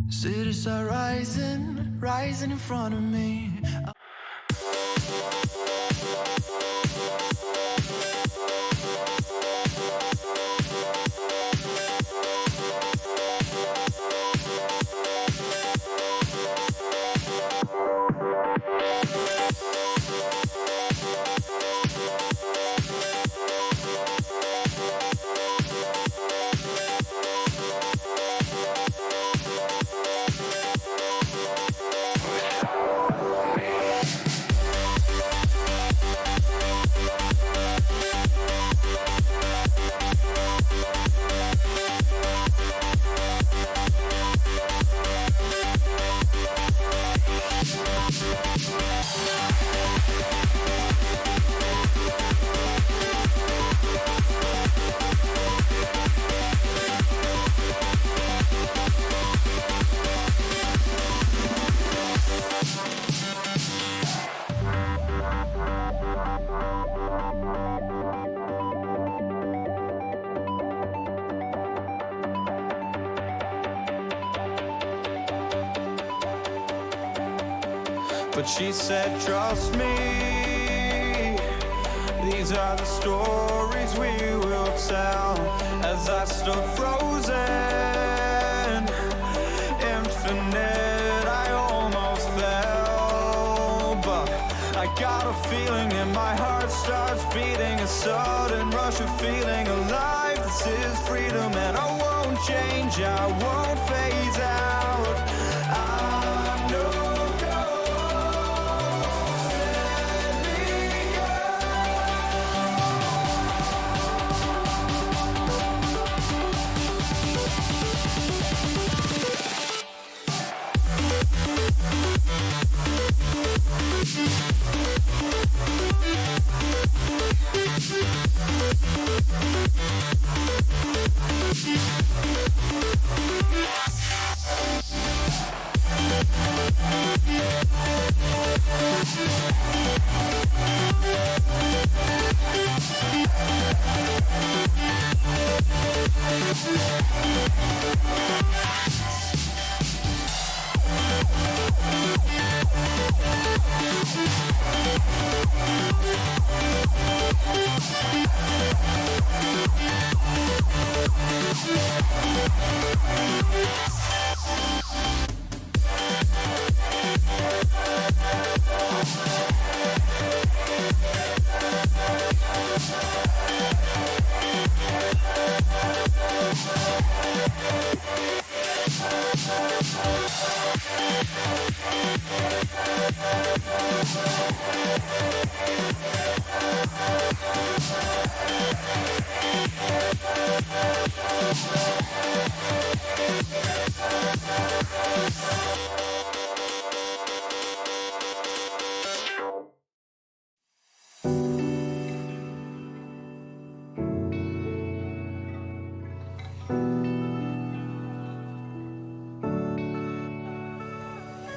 Cities are rising, rising in front of me. But she said, trust me, these are the stories we will tell. As I stood frozen, infinite, I almost fell. But I got a feeling and my heart starts beating, a sudden rush of feeling alive. This is freedom and I won't change, I won't phase out. I know.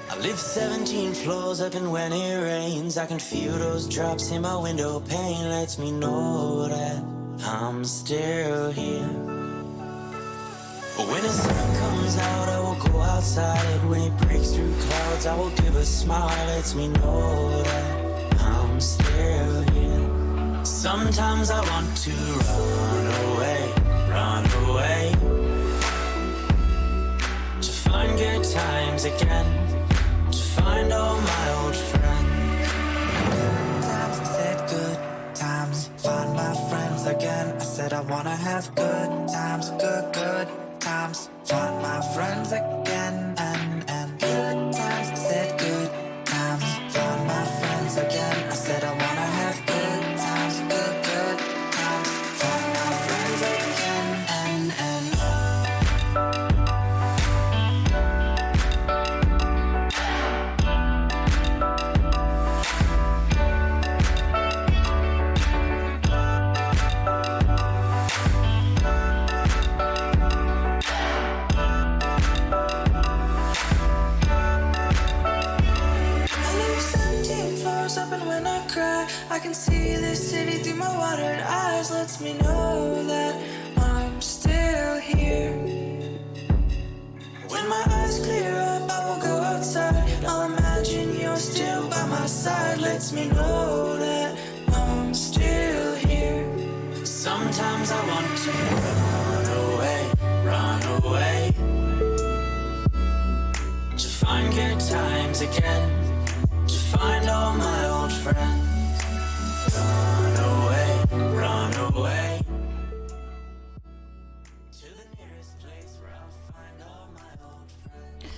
I live 17 floors up, and when it rains I can feel those drops in my window pane. Lets me know that I'm still here. But when the sun comes out I will go outside. When it breaks through clouds I will give a smile. Lets me know that I'm still here. Sometimes I want to run away, to find good times again, to find all my old friends. Times I said good times, find my friends again. I said I wanna have good times, good times, find my friends again. And good times, I said good times, find my friends again. I said I wanna have good times, good times, find my friends again. And up, and when I cry I can see this city through my watered eyes. Lets me know that I'm still here. When my eyes clear you're still by my side lets me know that I'm still here. Sometimes I want to run away, to find good times again, to find all my old friends. Run away, to the nearest place where I'll find all my old friends.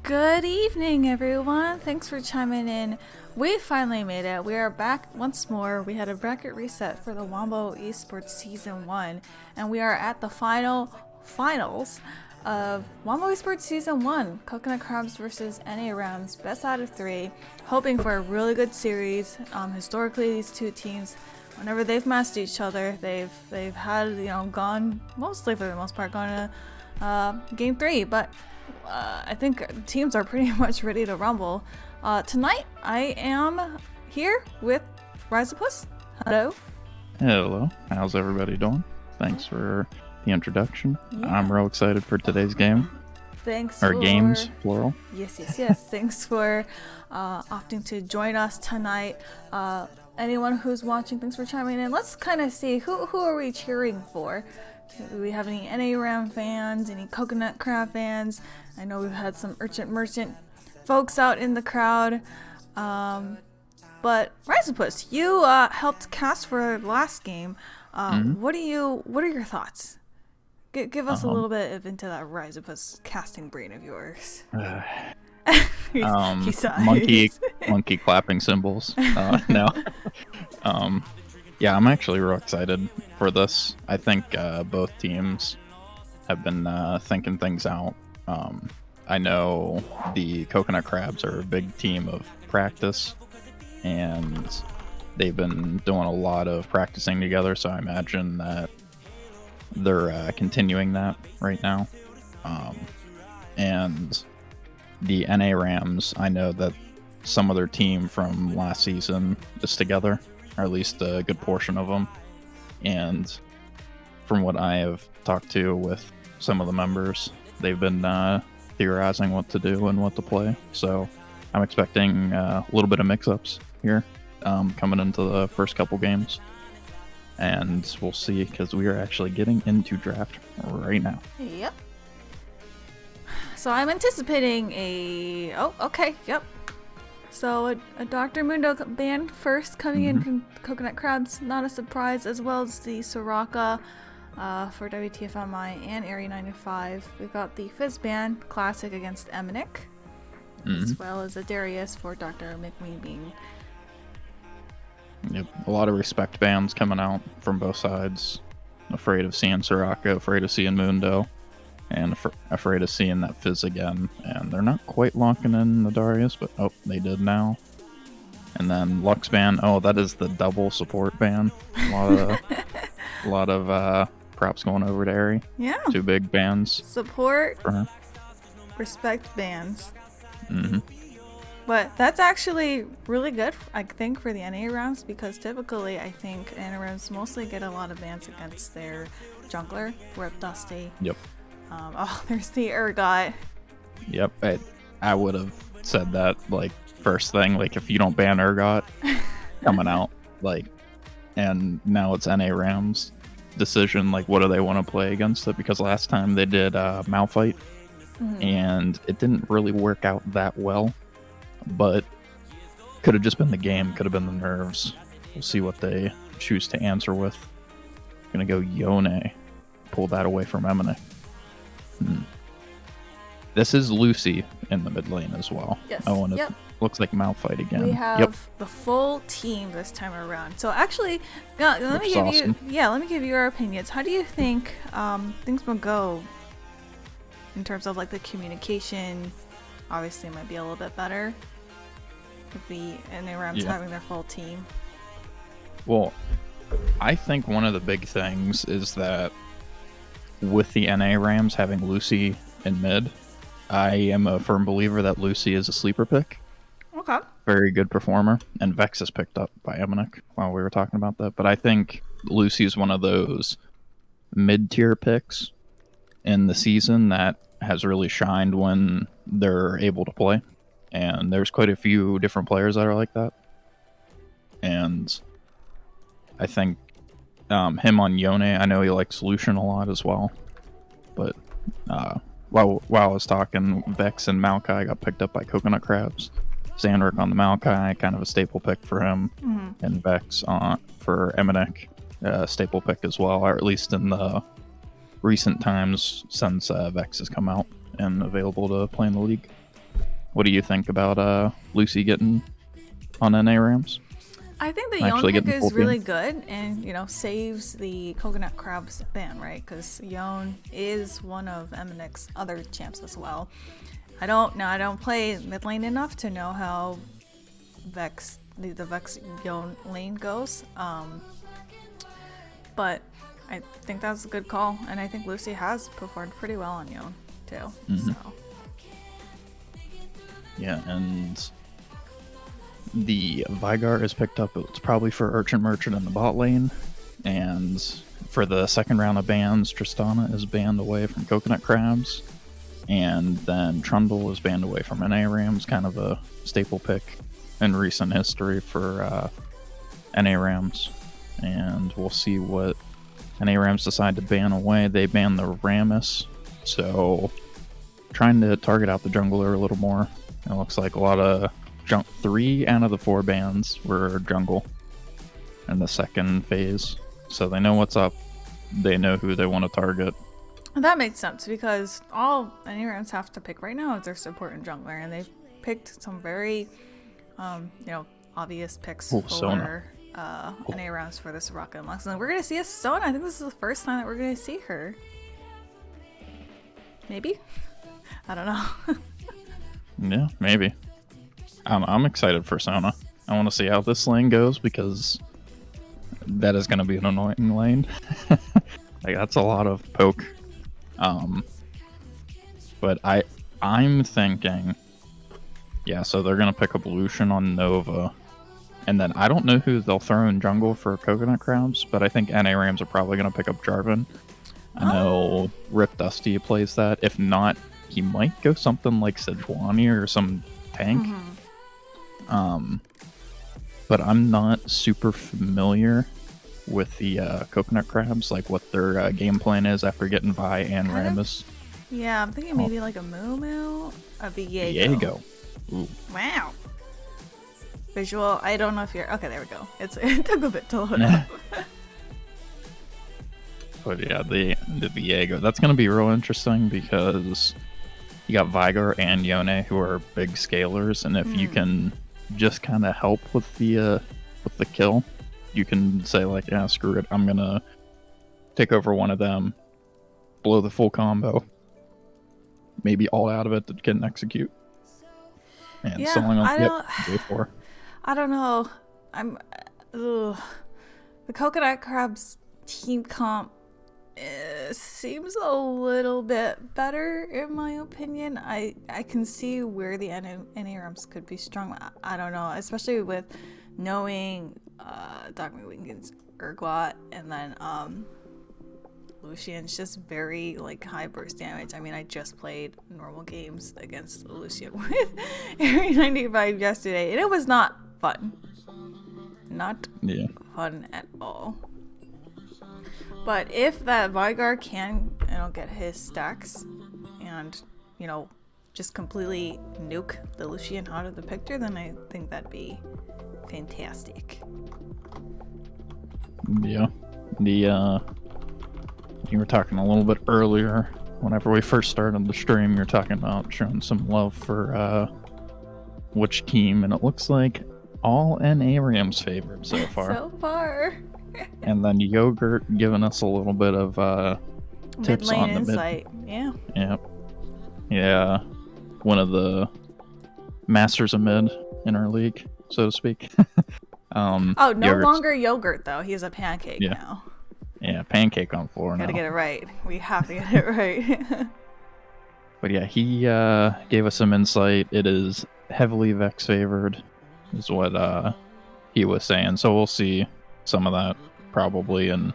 Good evening, everyone. Thanks for chiming in. We finally made it. We are back once more. We had a bracket reset for the Wombo eSports Season 1, and we are at the finals of Wombo eSports Season 1. Coconut Crabs versus NA rounds, best out of 3. Hoping for a really good series. Historically, these two teams, whenever they've matched each other, they've had, gone, mostly for the most part, gone to Game 3, but I think teams are pretty much ready to rumble. Tonight, I am here with RIPDusty. Hello. Hello. How's everybody doing? Thanks for the introduction. Yeah. I'm real excited for today's game. Thanks Or for... games, plural. Yes. Thanks for opting to join us tonight. Anyone who's watching, thanks for chiming in. Let's kind of see who are we cheering for. Do we have any NA Ram fans? Any Coconut Crab fans? I know we've had some Urchin Merchant folks out in the crowd. But RIPDusty, you helped cast for last game. What are your thoughts? Give us a little bit of into that RIPDusty casting brain of yours. He sighs. monkey clapping cymbals. No. Yeah, I'm actually real excited for this. I think both teams have been thinking things out. I know the Coconut Crabs are a big team of practice, and they've been doing a lot of practicing together, so I imagine that they're continuing that right now. And the NA Rams, I know that some of their team from last season is together, or at least a good portion of them. And from what I have talked to with some of the members, they've been theorizing what to do and what to play. So I'm expecting a little bit of mix-ups here coming into the first couple games. And we'll see, because we are actually getting into draft right now. Yep. So I'm anticipating So a Dr. Mundo band first coming in from Coconut Crabs, not a surprise, as well as the Soraka for wtfami and Area 95. We've got the Fizz band, Classic against emminik, as well as a Darius for DrMcWeenBean. Yep, a lot of respect bands coming out from both sides. Afraid of seeing Soraka, afraid of seeing Mundo, and afraid of seeing that Fizz again. And they're not quite locking in the Darius, but they did now. And then Lux band, that is the double support band. A lot of props going over to Ari. Yeah. Two big bands. Support, For her. respect bands. Mm-hmm. But that's actually really good, I think, for the NA rounds, because typically I think NA rounds mostly get a lot of bans against their jungler, RIPDusty. Yep. There's the Urgot. Yep. I would have said that first thing, if you don't ban Urgot coming out, and now it's NA Rams decision, what do they want to play against it? Because last time they did Malphite, and it didn't really work out that well. But could have just been the game, could have been the nerves. We'll see what they choose to answer with. Gonna go Yone, pull that away from emminik. This is Lucy in the mid lane as well. Yes. And it looks like Malphite again. We have the full team this time around. So actually, let me give you your opinions. How do you think things will go in terms of the communication? Obviously, it might be a little bit better with the NA Rams having their full team. Well, I think one of the big things is that with the NA Rams having Lucy in mid, I am a firm believer that Lucy is a sleeper pick. Okay. Very good performer. And Vex is picked up by emminik while we were talking about that. But I think Lucy is one of those mid-tier picks in the season that has really shined when they're able to play. and there's quite a few different players that are like that. And I think him on Yone, I know he likes Lucian a lot as well. But while I was talking, Vex and Maokai got picked up by Coconut Crabs. Zanrick on the Maokai, kind of a staple pick for him. And Vex for emminik, staple pick as well, or at least in the recent times since Vex has come out and available to play in the league. What do you think about Luci getting on NA Rams? I think the Yon pick is really good, and saves the Coconut Crabs ban, right? Because Yon is one of emminik's other champs as well. I don't play mid lane enough to know how the Vex Yon lane goes. But I think that's a good call, and I think Luci has performed pretty well on Yon too. So. Yeah, and the Vigar is picked up. It's probably for Urchin Merchant in the bot lane. And for the second round of bans, Tristana is banned away from Coconut Crabs. And then Trundle is banned away from NA Rams, kind of a staple pick in recent history for NA Rams. And we'll see what NA Rams decide to ban away. They banned the Rammus, so trying to target out the jungler a little more. It looks like a lot of 3 out of the 4 bans were jungle in the second phase, so they know what's up. They know who they want to target. That makes sense, because all NA Rams have to pick right now is their support and jungler, and they've picked some very obvious picks for NA Rams for this Rocket Lux. And we're gonna see a Sona. I think this is the first time that we're gonna see her. Maybe? I don't know. Yeah, maybe. I'm excited for Sona. I want to see how this lane goes, because that is going to be an annoying lane. Like, that's a lot of poke. But I'm thinking, yeah, so they're going to pick up Lucian on Nova. And then I don't know who they'll throw in jungle for Coconut Crabs, but I think NA Rams are probably going to pick up Jarvan. I know RIPDusty plays that. If not, he might go something like Sejuani or some tank. But I'm not super familiar with the Coconut Crabs, like what their game plan is after getting Vi and Rammus. Yeah, I'm thinking maybe like a Moo, a Viego. Ooh. Wow. Visual, I don't know if you're... Okay, there we go. It took a bit to load up. But yeah, the Viego, that's going to be real interesting, because you got Vigar and Yone, who are big scalers, and if you can just kind of help with the kill, you can say like, yeah, screw it, I'm gonna take over one of them, blow the full combo, maybe all out of it that can execute, and yeah, so on. I don't know. The Coconut Crabs team comp seems a little bit better in my opinion. I can see where the NARMs could be strong. I don't know, especially with knowing DrMcWeenBean's Urgot, and then Lucian's just very like high burst damage. I mean, I just played normal games against Lucian with Area 95 yesterday, and it was not fun. Not fun at all. But if that Vigar can, get his stacks and, just completely nuke the Lucian out of the picture, then I think that'd be fantastic. Yeah. You were talking a little bit earlier, whenever we first started the stream, you were talking about showing some love for which team, and it looks like all NA Rams favored so far. So far. And then Yogurt giving us a little bit of tips on the insight. Yeah. Yeah. One of the masters of mid in our league, so to speak. No longer Yogurt though. He's a pancake now. Yeah, pancake on floor now. Gotta get it right. We have to get it right. But yeah, he gave us some insight. It is heavily Vex favored, is what he was saying. So we'll see some of that probably, and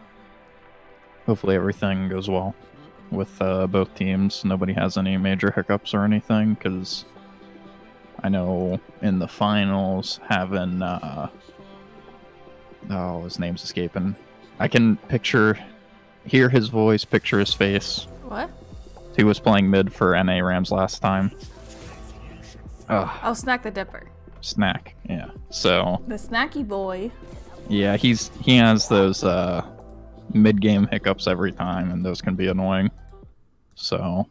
hopefully everything goes well with both teams. Nobody has any major hiccups or anything, because I know in the finals having his name's escaping. I can hear his voice, picture his face. What? He was playing mid for NA Rams last time. Oh, Snack the Dipper. Snack, yeah. So The snacky boy. yeah, he has those mid-game hiccups every time, and those can be annoying. So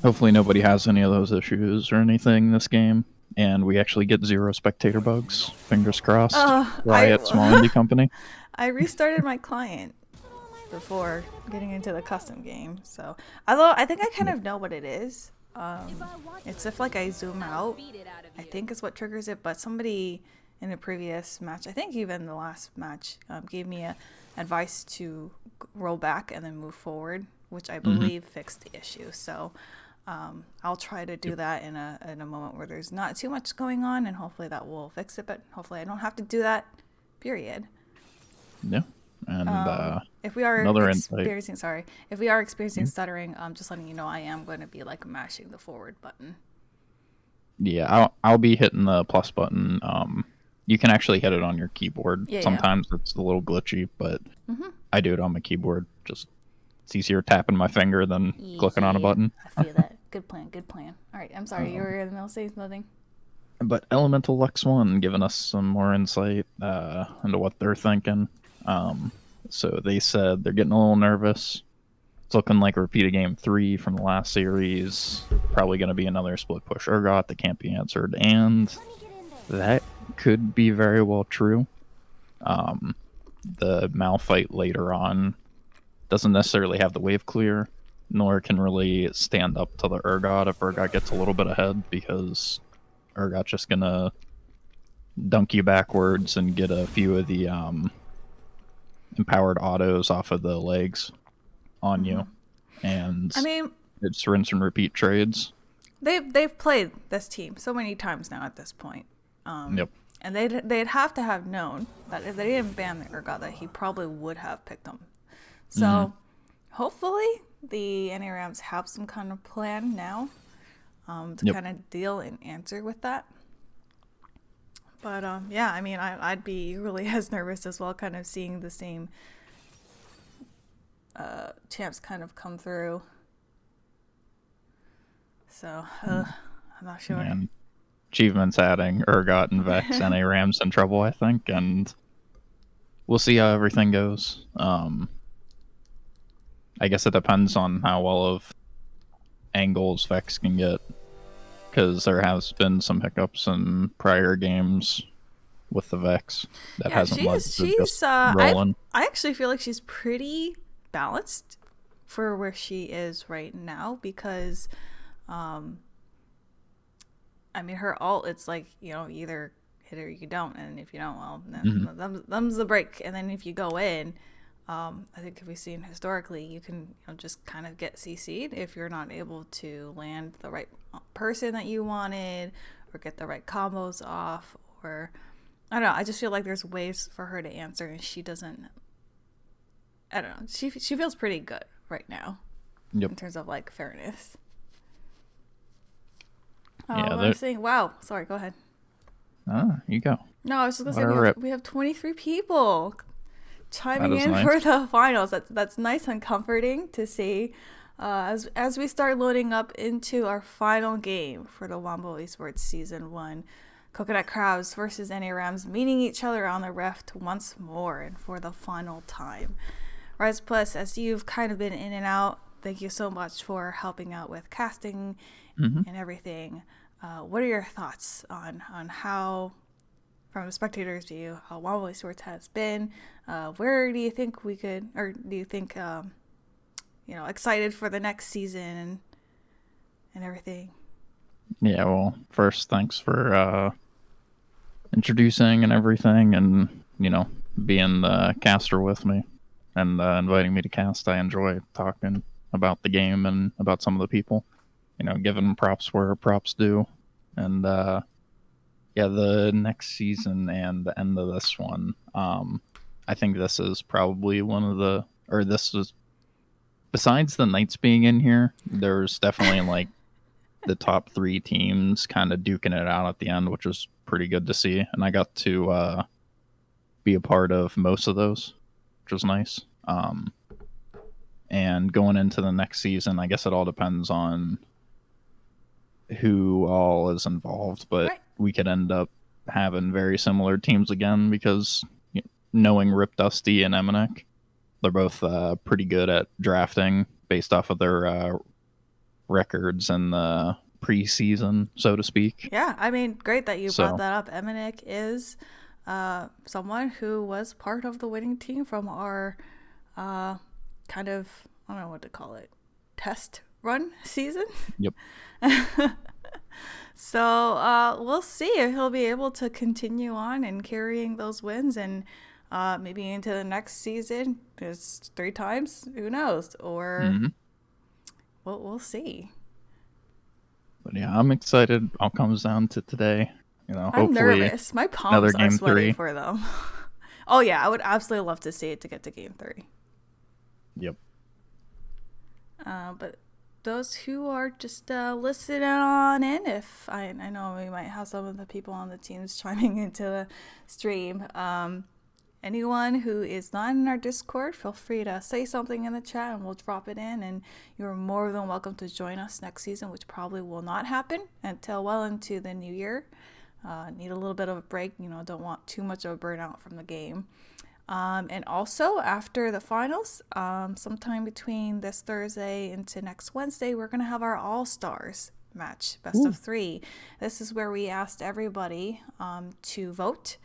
hopefully nobody has any of those issues or anything this game, and we actually get 0 spectator bugs. Fingers crossed. Riot Small Indie Company. I restarted my client before getting into the custom game, so although I think I kind of know what it is. It's if like I zoom out, I think is what triggers it. But somebody in the previous match, I think even the last match, gave me advice to roll back and then move forward, which I believe fixed the issue. So I'll try to do that in a moment where there's not too much going on, and hopefully that will fix it. But hopefully I don't have to do that. Period. Yeah. And if we are another experiencing stuttering, just letting you know I am going to be like mashing the forward button. Yeah, I'll be hitting the plus button. You can actually hit it on your keyboard. Yeah, sometimes it's a little glitchy, but I do it on my keyboard. Just it's easier tapping my finger than clicking on a button. I feel that. Good plan. All right, I'm sorry. You were in the middle of saying something. But Elemental Lux 1 giving us some more insight into what they're thinking. So they said they're getting a little nervous. It's looking like a repeat of game 3 from the last series. Probably going to be another split push Urgot that can't be answered, and that could be very well true. The Malphite later on doesn't necessarily have the wave clear, nor can really stand up to the Urgot if Urgot gets a little bit ahead, because Urgot's just going to dunk you backwards and get a few of the empowered autos off of the legs on you, and I mean, it's rinse and repeat trades. They've played this team so many times now at this point. Yep. And they'd have to have known that if they didn't ban the Urgot, that he probably would have picked them. So hopefully the NA Rams have some kind of plan now to kind of deal and answer with that. But yeah, I mean, I'd be really as nervous as well, kind of seeing the same champs kind of come through. So I'm not sure. And achievements adding Urgot and Vex, NA Rams in trouble, I think, and we'll see how everything goes. I guess it depends on how well of angles Vex can get, because there has been some hiccups in prior games with the Vex that hasn't led to just rolling. I actually feel like she's pretty balanced for where she is right now, because I mean, her ult, it's like, you know, either hit her or you don't, and if you don't, well, then them's the break. And then if you go in, I think if we've seen historically, you can just kind of get CC'd if you're not able to land the right person that you wanted, or get the right combos off, or I don't know. I just feel like there's ways for her to answer, and she doesn't. I don't know. She feels pretty good right now in terms of like fairness. Oh, Yeah, I'm saying, wow. Sorry, go ahead. You go. No, I was just gonna say we have 23 people chiming in nice. for the finals. That's nice and comforting to see. As we start loading up into our final game for the Wombo eSports Season 1, Coconut Crabs versus NA Rams meeting each other on the Rift once more and for the final time. Rise Plus, as you've kind of been in and out, thank you so much for helping out with casting and everything. What are your thoughts on how, from a spectator's view, how Wombo eSports has been? Where do you think we could, or do you think, excited for the next season and everything? Yeah, well, first, thanks for introducing and everything, and, being the caster with me and inviting me to cast. I enjoy talking about the game and about some of the people, giving props where props due. And, the next season and the end of this one, I think this is probably besides the Knights being in here, there's definitely, the top 3 teams kind of duking it out at the end, which was pretty good to see. And I got to be a part of most of those, which was nice. And going into the next season, I guess it all depends on who all is involved, but we could end up having very similar teams again because knowing RIPDusty and emminik, they're both pretty good at drafting based off of their records in the preseason, so to speak. Yeah, I mean, great that you brought that up. emminik is someone who was part of the winning team from our kind of, I don't know what to call it, test run season. Yep. So we'll see if he'll be able to continue on and carrying those wins and maybe into the next season. It's 3 times, who knows? Or we'll see. But yeah, I'm excited. All comes down to today. You know, I'm hopefully nervous. My palms are game sweaty 3 for them. Oh yeah, I would absolutely love to see it to get to game 3. Yep. But those who are just listening on in, if I know we might have some of the people on the teams chiming into the stream. Anyone who is not in our Discord, feel free to say something in the chat and we'll drop it in, and you're more than welcome to join us next season, which probably will not happen until well into the new year. Need a little bit of a break, don't want too much of a burnout from the game. And also after the finals, sometime between this Thursday into next Wednesday, we're going to have our All-Stars match, best of 3. This is where we asked everybody to vote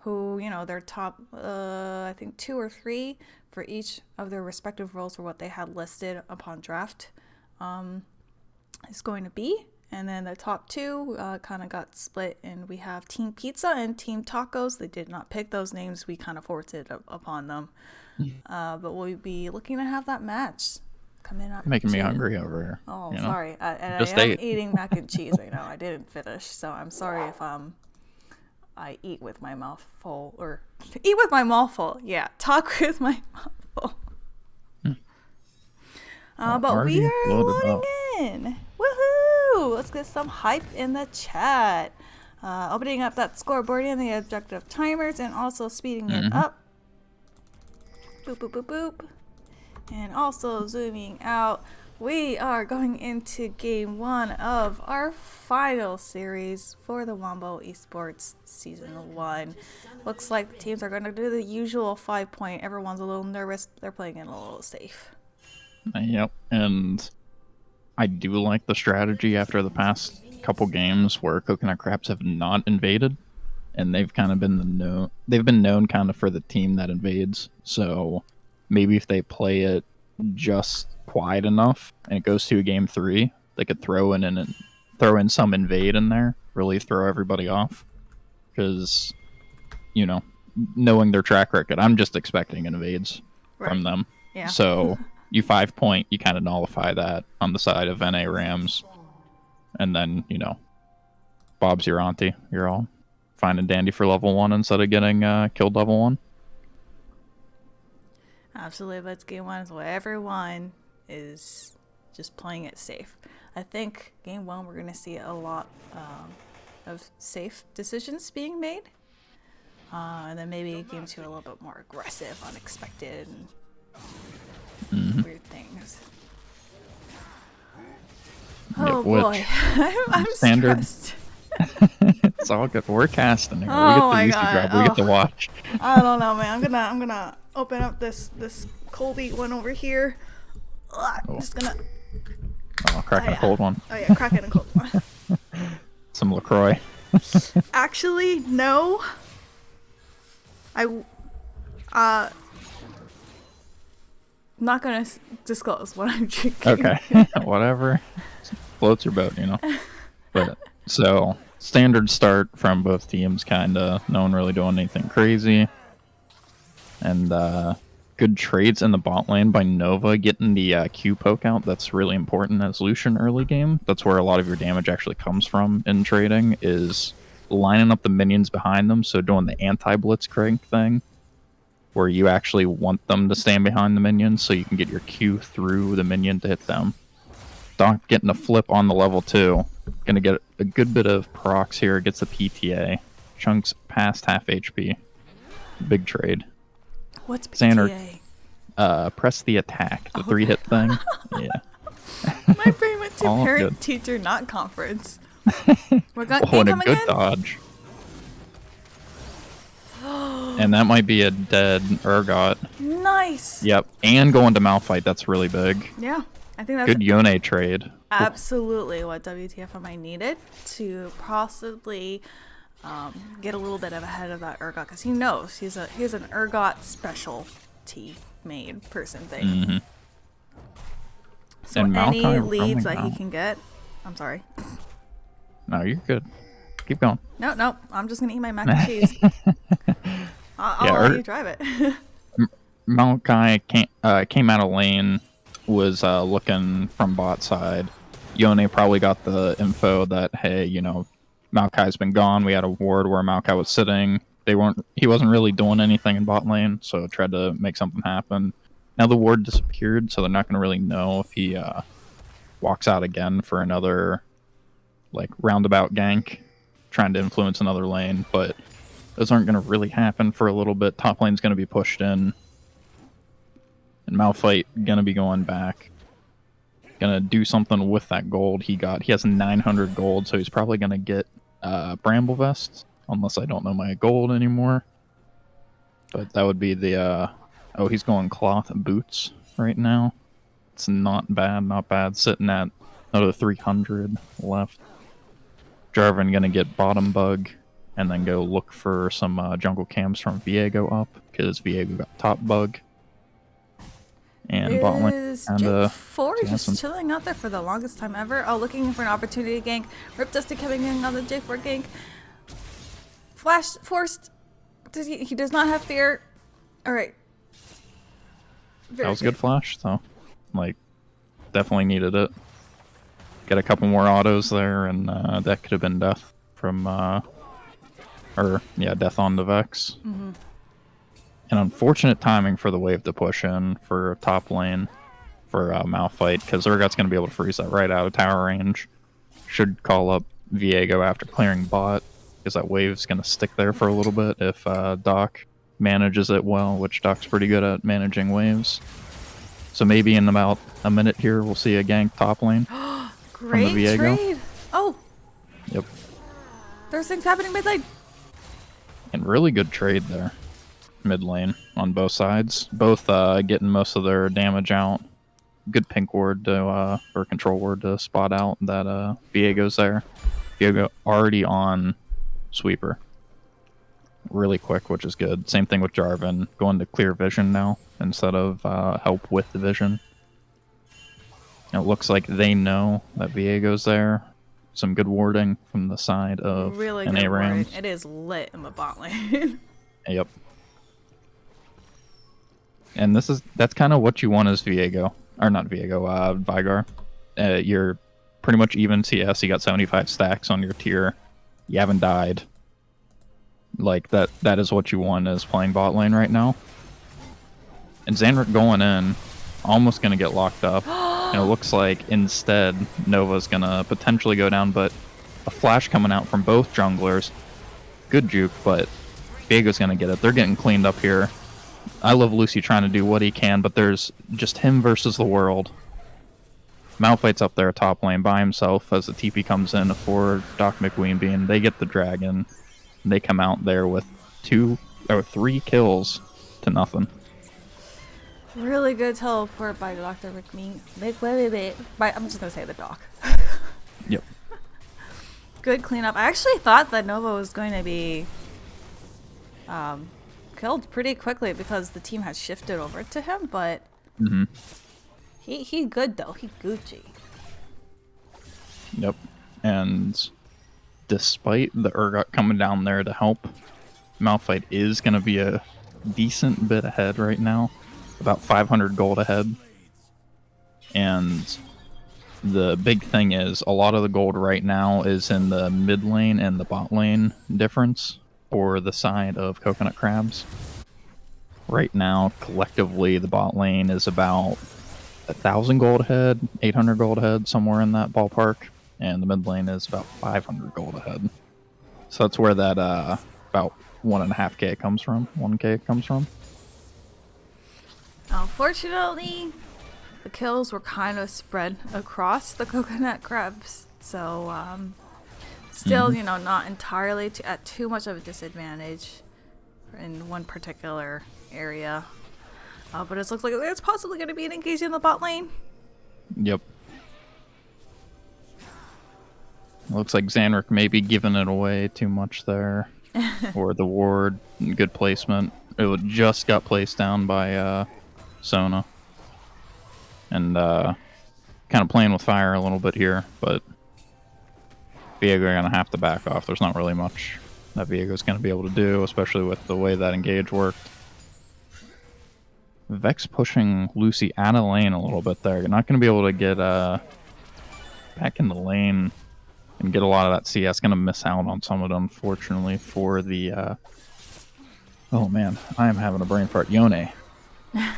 who, their top, I think 2 or 3 for each of their respective roles for what they had listed upon draft is going to be. And then the top 2 kind of got split, and we have Team Pizza and Team Tacos. They did not pick those names. We kind of forced it upon them. But we'll be looking to have that match coming up. Making me hungry over here. Oh, sorry. And Just I am ate. eating mac and cheese right now. I didn't finish, so I'm sorry if I eat with my mouth full. Or eat with my mouth full. Yeah, talk with my mouth full. But we are loading in. Woohoo! Let's get some hype in the chat. Opening up that scoreboard and the objective timers, and also speeding it up. Boop, boop, boop, boop. And also zooming out. We are going into game 1 of our final series for the Wombo eSports Season 1. Looks like the teams are going to do the usual 5-point. Everyone's a little nervous. They're playing it a little safe. Yep, and I do like the strategy after the past couple games where Coconut Crabs have not invaded, and they've kind of been known kind of for the team that invades. So maybe if they play it just quiet enough and it goes to a game 3, they could throw in some invade in there, really throw everybody off. Because, knowing their track record, I'm just expecting invades from them. Yeah. So you 5-point, you kind of nullify that on the side of NA Rams. And then, Bob's your auntie. You're all fine and dandy for level 1 instead of getting killed level 1. Absolutely, but it's game 1, so everyone is just playing it safe. I think game 1 we're going to see a lot of safe decisions being made. And then maybe game 2 a little bit more aggressive, unexpected, and weird things. Oh boy, I'm standard. stressed. It's all good. We're casting here. Oh we get the UC drop. We get to watch. I don't know, man. I'm gonna open up this coldy one over here. I'm just gonna. Oh, cracking a cold one. Oh yeah, cracking a cold one. Some LaCroix. Actually, no. Not gonna disclose what I'm drinking. Okay, whatever. Floats your boat, But so standard start from both teams, kinda. No one really doing anything crazy, and good trades in the bot lane by Nova, getting the Q poke out. That's really important as Lucian early game. That's where a lot of your damage actually comes from in trading, is lining up the minions behind them. So doing the anti-blitzcrank thing, where you actually want them to stand behind the minions so you can get your Q through the minion to hit them. Doc getting a flip on the level 2. Gonna get a good bit of procs here. Gets the PTA. Chunks past half HP. Big trade. What's PTA? Xander, press the attack. The 3-hit thing. Yeah. My brain went to All parent good. teacher, not conference. We're going Oh, and a incoming good in? dodge. And that might be a dead Urgot. Nice. Yep. And going to Malphite. That's really big. Yeah. I think that's Good Yone trade. absolutely what WTFMI needed to possibly get a little bit of ahead of that Urgot, because he knows he's an Urgot specialty made person thing. Mm-hmm. So And any Maokai leads that roaming he out. can get, I'm sorry. No, you're good. Keep going. No, I'm just gonna eat my mac and cheese. I'll Yeah, let you drive it. Maokai came out of lane, was looking from bot side. Yone probably got the info that, hey, you know, Maokai's been gone. We had a ward where Maokai was sitting. He wasn't really doing anything in bot lane, so tried to make something happen. Now the ward disappeared, so they're not going to really know if he walks out again for another like roundabout gank, trying to influence another lane, but those aren't going to really happen for a little bit. Top lane's going to be pushed in, and Malphite going to be going back. Going to do something with that gold he got. He has 900 gold, so he's probably going to get Bramble Vest, unless I don't know my gold anymore. But that would be the... oh, he's going cloth boots right now. It's not bad. Sitting at another 300 left. Jarvan going to get bottom bug, and then go look for some jungle cams from Viego up, because Viego got top bug. And bot lane. Is And, Jake 4 Jansen. just chilling out there for the longest time ever? Oh, looking for an opportunity to gank. RIPDusty coming in on the J4 gank. Flash forced. He does not have fear. Alright. That was a good flash, so like definitely needed it. Get a couple more autos there, and that could have been death from death on the Vex. Mm-hmm. And unfortunate timing for the wave to push in for top lane for Malphite, because Urgot's going to be able to freeze that right out of tower range. Should call up Viego after clearing bot, because that wave's going to stick there for a little bit if Doc manages it well, which Doc's pretty good at managing waves. So maybe in about a minute here, we'll see a gank top lane. Great Viego. trade. Oh, Yep. there's things happening mid lane. And really good trade there. Mid lane on both sides. Both getting most of their damage out. Good pink ward to, or control ward to spot out that Viego's there. Viego already on sweeper. Really quick, which is good. Same thing with Jarvan. Going to clear vision now instead of help with the vision. And it looks like they know that Viego's there. Some good warding from the side of Really NA good warding. Rams. It is lit in the bot lane. Yep. And that's kind of what you want as Viego. Or not Viego, Vigar. You're pretty much even CS. You got 75 stacks on your tier. You haven't died. Like, that is what you want as playing bot lane right now. And Zanrick going in, almost going to get locked up. And it looks like instead Nova's going to potentially go down, but a flash coming out from both junglers. Good juke, but Viego's going to get it. They're getting cleaned up here. I love luci trying to do what he can, but there's just him versus the world. Malphite's up there top lane by himself as the TP comes in for DrMcWeenBean. They get the dragon. They come out there with 2 or 3 kills to nothing. Really good teleport by Dr. McMean. I'm just gonna say the doc. Yep. Good cleanup. I actually thought that Nova was going to be killed pretty quickly because the team had shifted over to him, but he good though. He Gucci. Yep. And despite the Urgot coming down there to help, Malphite is going to be a decent bit ahead right now. About 500 gold ahead. And the big thing is a lot of the gold right now is in the mid lane and the bot lane difference for the side of Coconut Crabs. Right now, collectively, the bot lane is about 1,000 gold ahead, 800 gold ahead, somewhere in that ballpark, and the mid lane is about 500 gold ahead. So that's where that about 1.5k comes from. 1k comes from. Unfortunately, the kills were kind of spread across the coconut crabs, so still, you know, not entirely at too much of a disadvantage in one particular area. But it looks like it's possibly going to be an engage in the bot lane. Yep. Looks like Zanrick may be giving it away too much there. Or the ward, good placement. It just got placed down by Sona. And kind of playing with fire a little bit here, but Viego are going to have to back off. There's not really much that Viego's going to be able to do, especially with the way that engage worked. Vex pushing Luci out of lane a little bit there. You're not going to be able to get back in the lane and get a lot of that CS. Going to miss out on some of it, unfortunately, for the... Oh man, I am having a brain fart. Yone. A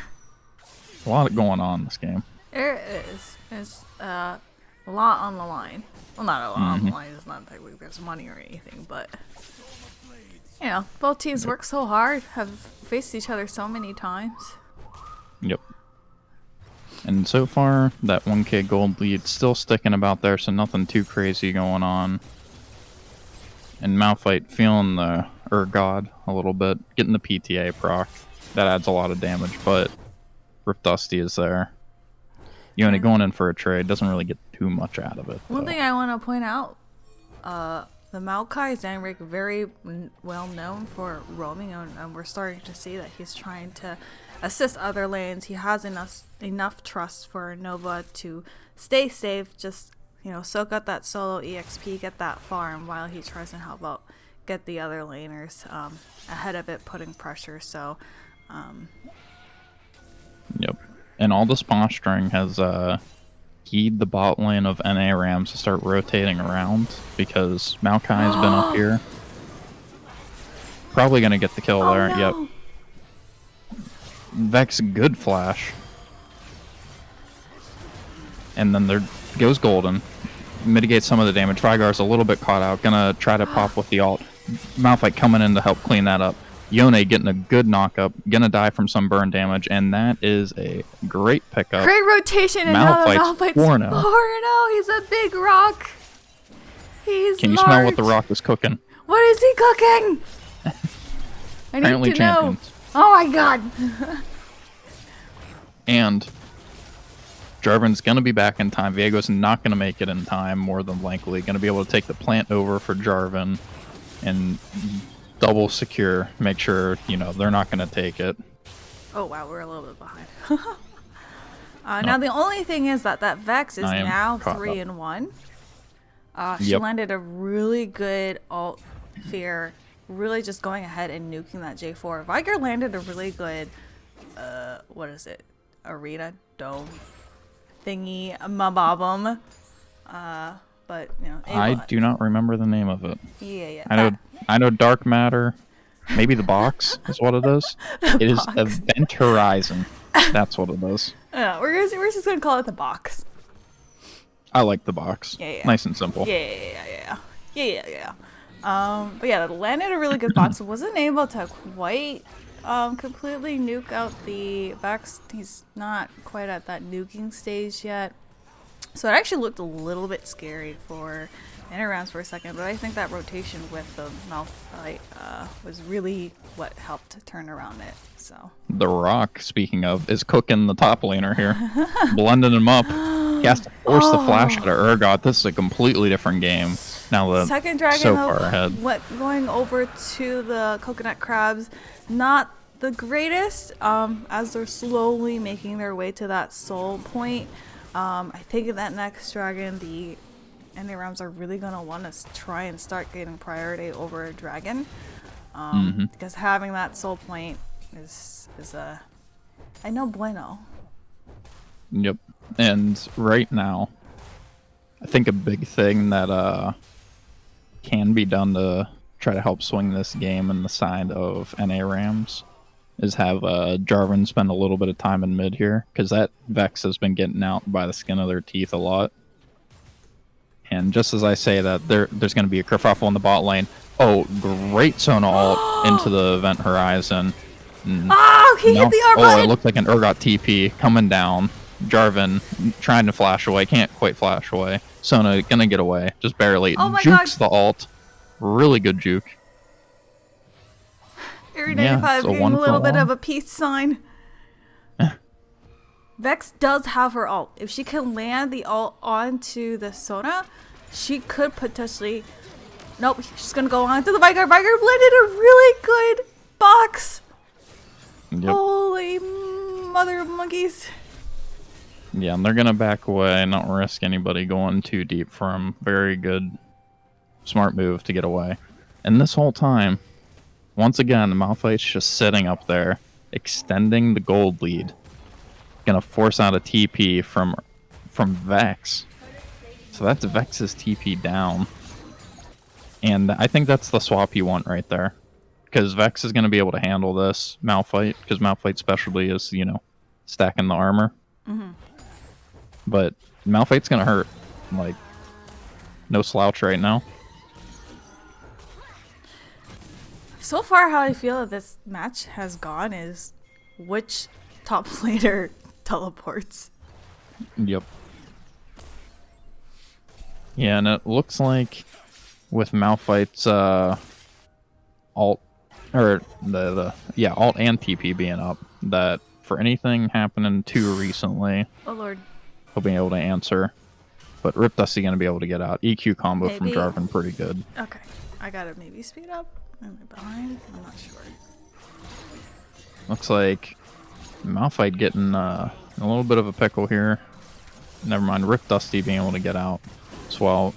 lot going on in this game. There is. There's a lot on the line. Well, not a lot on the line. It's not like there's money or anything, but... You know, both teams work so hard, have faced each other so many times. Yep. And so far, that 1k gold lead still sticking about there, so nothing too crazy going on. And Malphite feeling the God a little bit, getting the PTA proc. That adds a lot of damage, but RIPDusty is there. Yone going in for a trade, doesn't really get too much out of it. One thing I want to point out, the Maokai Zanrick, very well known for roaming, and we're starting to see that he's trying to assist other lanes. He has enough trust for Nova to stay safe, just, you know, soak up that solo EXP, get that farm while he tries to help out, get the other laners ahead of it, putting pressure. So, yep. And all this posturing has keyed the bot lane of NA Rams to start rotating around, because Maokai's been up here. Probably going to get the kill there. No. Yep. Vex, good flash. And then there goes Golden. Mitigates some of the damage. Vygar's a little bit caught out. Gonna try to pop with the ult. Malphite coming in to help clean that up. Yone getting a good knock-up. Gonna die from some burn damage. And that is a great pickup. Great rotation, and now the Malphite's 4-0. 4-0. He's a big rock. He's Can you large. smell what the rock is cooking? What is he cooking? I Apparently need to know. champions. Oh my god. And Jarvan's going to be back in time. Viego's not going to make it in time, more than likely. Going to be able to take the plant over for Jarvan and double secure. Make sure, you know, they're not going to take it. Oh wow, we're a little bit behind. Now the only thing is that Vex is now 3-1. She landed a really good ult fear, really just going ahead and nuking that J4. Vygar landed a really good, what is it? Arena dome thingy, mababum. But you know, I do not remember the name of it. Yeah. I know Dark Matter. Maybe the box is what it is. It is Event Horizon. That's what it is. We're just gonna call it the box. I like the box. Yeah. Nice and simple. Yeah. But yeah, landed a really good box. Wasn't able to quite completely nuke out the Vex. He's not quite at that nuking stage yet. So it actually looked a little bit scary for rounds for a second, but I think that rotation with the Malphite was really what helped turn around it. So The Rock, speaking of, is cooking the top laner here. Blending him up. He has to force the flash out of Urgot. This is a completely different game. Now the second dragon so far ahead. Going over to the coconut crabs, not the greatest, as they're slowly making their way to that soul point. I think in that next dragon, the NA Rams are really going to want to try and start getting priority over a dragon. Because having that soul point is a no bueno. Yep. And right now, I think a big thing that can be done to try to help swing this game in the side of NA Rams is have Jarvan spend a little bit of time in mid here, because that Vex has been getting out by the skin of their teeth a lot. And just as I say that, there's going to be a kerfuffle in the bot lane. Oh, great Sona ult into the Event Horizon. Oh, he hit the R button! Oh, it looked like an Urgot TP coming down. Jarvan trying to flash away, can't quite flash away. Sona gonna get away, just barely. Oh my Jukes God. the ult. Really good juke. Area 95 it's a getting one a for little bit one. of a peace sign. Vex does have her ult. If she can land the ult onto the Sona, she could potentially... Nope, she's gonna go on to the Vigar. Vigar landed a really good box. Yep. Holy mother of monkeys. Yeah, and they're gonna back away, not risk anybody going too deep for him. Very good, smart move to get away. And this whole time, once again, the Malphite's just sitting up there, extending the gold lead. Gonna force out a TP from Vex. So that's Vex's TP down. And I think that's the swap you want right there. Because Vex is going to be able to handle this Malphite, because Malphite's specialty is, you know, stacking the armor. But Malphite's going to hurt. Like, no slouch right now. So far, how I feel that this match has gone is which top laner teleports. Yep. Yeah, and it looks like with Malphite's alt, or alt and TP being up, that for anything happening too recently, Oh lord. he'll be able to answer. But RIPDusty gonna be able to get out. EQ combo from Maybe. Jarvan pretty good. Okay. I gotta maybe speed up. Am I behind? I'm not sure. Looks like Malphite getting a little bit of a pickle here. Never mind, RIPDusty being able to get out as well.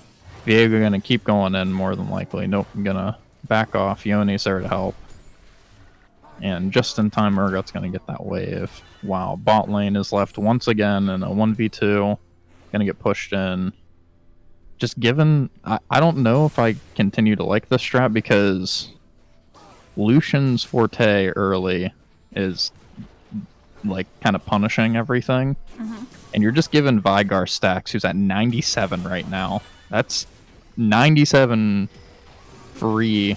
Viego gonna keep going in more than likely. Nope, I'm gonna back off. Yoni's there to help. And just in time, Urgot's gonna get that wave. Wow, bot lane is left once again in a 1v2. Gonna get pushed in. Just given, I don't know if I continue to like this strat, because Lucian's forte early is like kind of punishing everything. And you're just giving Vigar stacks, who's at 97 right now. That's 97 free.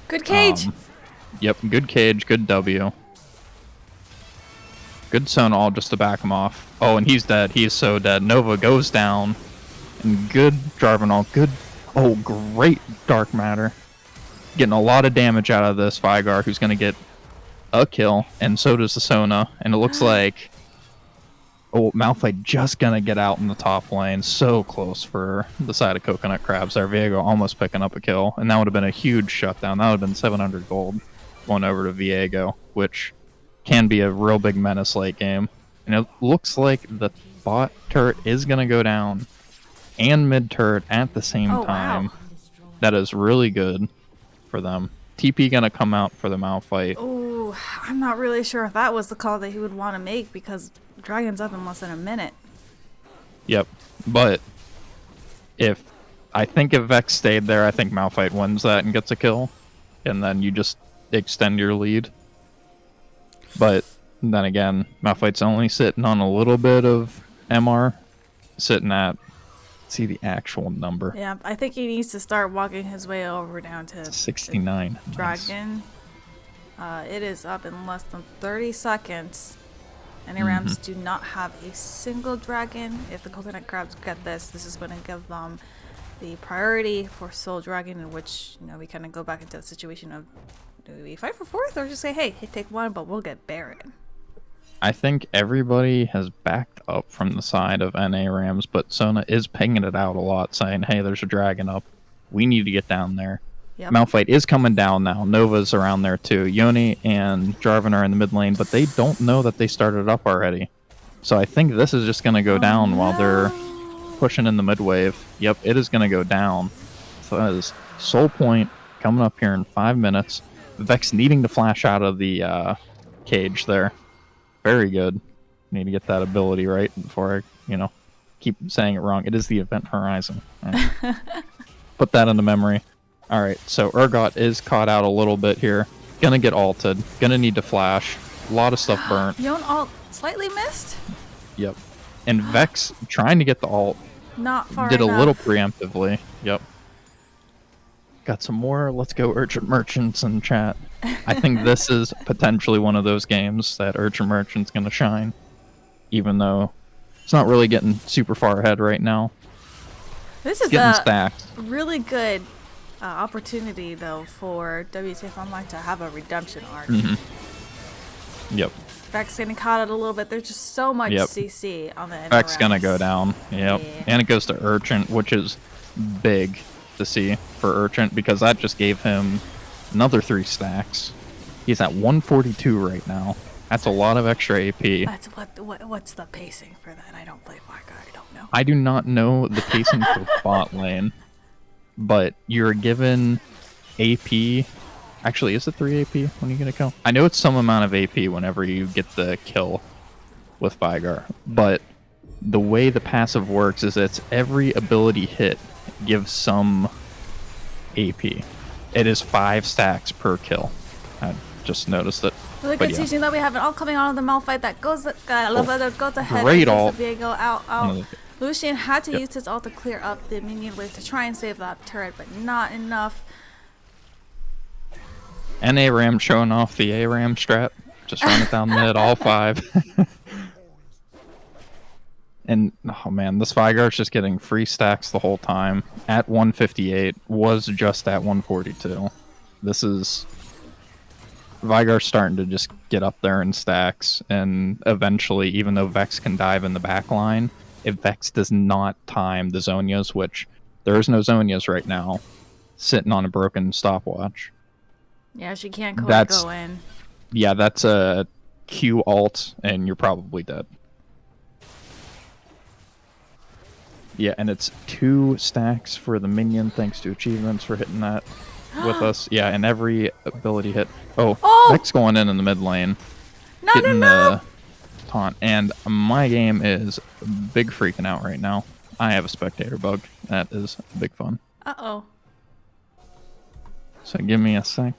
Good cage. Yep, good cage, good W. Good Sona all just to back him off. Oh, and he's dead. He is so dead. Nova goes down. And good Jarvan all. Good. Oh, great Dark Matter. Getting a lot of damage out of this Vigar, who's going to get a kill. And so does the Sona. And it looks like... Oh, Malphite just going to get out in the top lane. So close for the side of Coconut Crabs there. Viego almost picking up a kill. And that would have been a huge shutdown. That would have been 700 gold going over to Viego, which can be a real big menace late game. And it looks like the bot turret is going to go down and mid turret at the same time. Wow. That is really good for them. TP going to come out for the Malphite. Ooh, I'm not really sure if that was the call that he would want to make, because Dragon's up in less than a minute. Yep. But I think if Vex stayed there, I think Malphite wins that and gets a kill. And then you just extend your lead. But then again, Malphite's only sitting on a little bit of MR. Sitting at, let's see the actual number. Yeah, I think he needs to start walking his way over down to 69. the Dragon. It is up in less than 30 seconds. And Rams do not have a single dragon. If the Coconut Crabs get this, this is going to give them the priority for Soul Dragon, in which, you know, we kind of go back into the situation of, do we fight for fourth, or just say, hey, take one, but we'll get Baron? I think everybody has backed up from the side of NA Rams, but Sona is pinging it out a lot, saying, hey, there's a dragon up. We need to get down there. Yep. Malphite is coming down now. Nova's around there too. Yoni and Jarvan are in the mid lane, but they don't know that they started up already. So I think this is just going to go down while they're pushing in the mid wave. Yep, it is going to go down. So that is Soul Point coming up here in 5 minutes. Vex needing to flash out of the cage there. Very good. Need to get that ability right before I, keep saying it wrong. It is the Event Horizon. Right. Put that into memory. Alright, so Urgot is caught out a little bit here. Gonna get ulted. Gonna need to flash. A lot of stuff burnt. Yon ult slightly missed. Yep. And Vex trying to get the ult. Not far Did enough. a little preemptively. Yep. Got some more. Let's go Urgent Merchants in chat. I think this is potentially one of those games that Urgent Merchant's gonna shine. Even though it's not really getting super far ahead right now. This is Getting a stacked. really good opportunity, though, for wtfami to have a redemption arc. Yep. Vex getting caught out a little bit. There's just so much Yep. CC on the end. Vex gonna go down. Yep. Yeah. And it goes to Urgent, which is big to see for Urgent because that just gave him another 3 stacks. He's at 142 right now. That's a lot of extra AP. That's what's the pacing for that? I don't play Black. I don't know. I do not know the pacing for bot lane, but you're given AP. Actually, is it 3 AP when you get a kill? I know it's some amount of AP whenever you get the kill with Vigar, but the way the passive works is it's every ability hit gives some AP. It is 5 stacks per kill. I just noticed it. Really But good yeah. teaching that we have an all coming on the Malphite that goes. I love that goes ahead. Great and ult. takes the Viego out. Lucian had to Yep. use his ult to clear up the minion wave to try and save that turret, but not enough. NA Ram showing off the A Ram strat. Just run it down mid, all 5. And, oh man, this Vigar's just getting free stacks the whole time. At 158, was just at 142. This is... Vigar's starting to just get up there in stacks, and eventually, even though Vex can dive in the back line, if Vex does not time the Zonias, which there is no Zonias right now, sitting on a broken stopwatch. Yeah, she can't That's- go in. Yeah, that's a Q alt, and you're probably dead. Yeah, and it's 2 stacks for the minion, thanks to achievements for hitting that with us. Yeah, and every ability hit. Oh, Vex going in the mid lane. Getting the taunt. And my game is big freaking out right now. I have a spectator bug. That is big fun. Uh-oh. So give me a sec.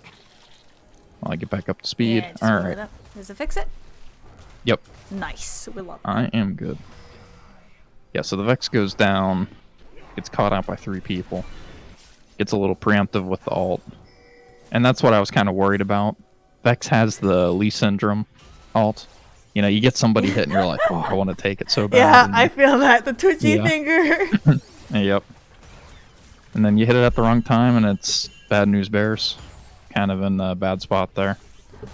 While I get back up to speed. Yeah, just All roll right. it up. Does it fix it? Yep. Nice. We love it. I am good. Yeah, so the Vex goes down. Gets caught out by 3 people. Gets a little preemptive with the ult. And that's what I was kind of worried about. Vex has the Lee Syndrome ult. You know, you get somebody hit and you're like, oh, I want to take it so bad. Yeah, And- I feel that. The twitchy Yeah. finger. Yep. And then you hit it at the wrong time and it's bad news bears. Kind of in a bad spot there.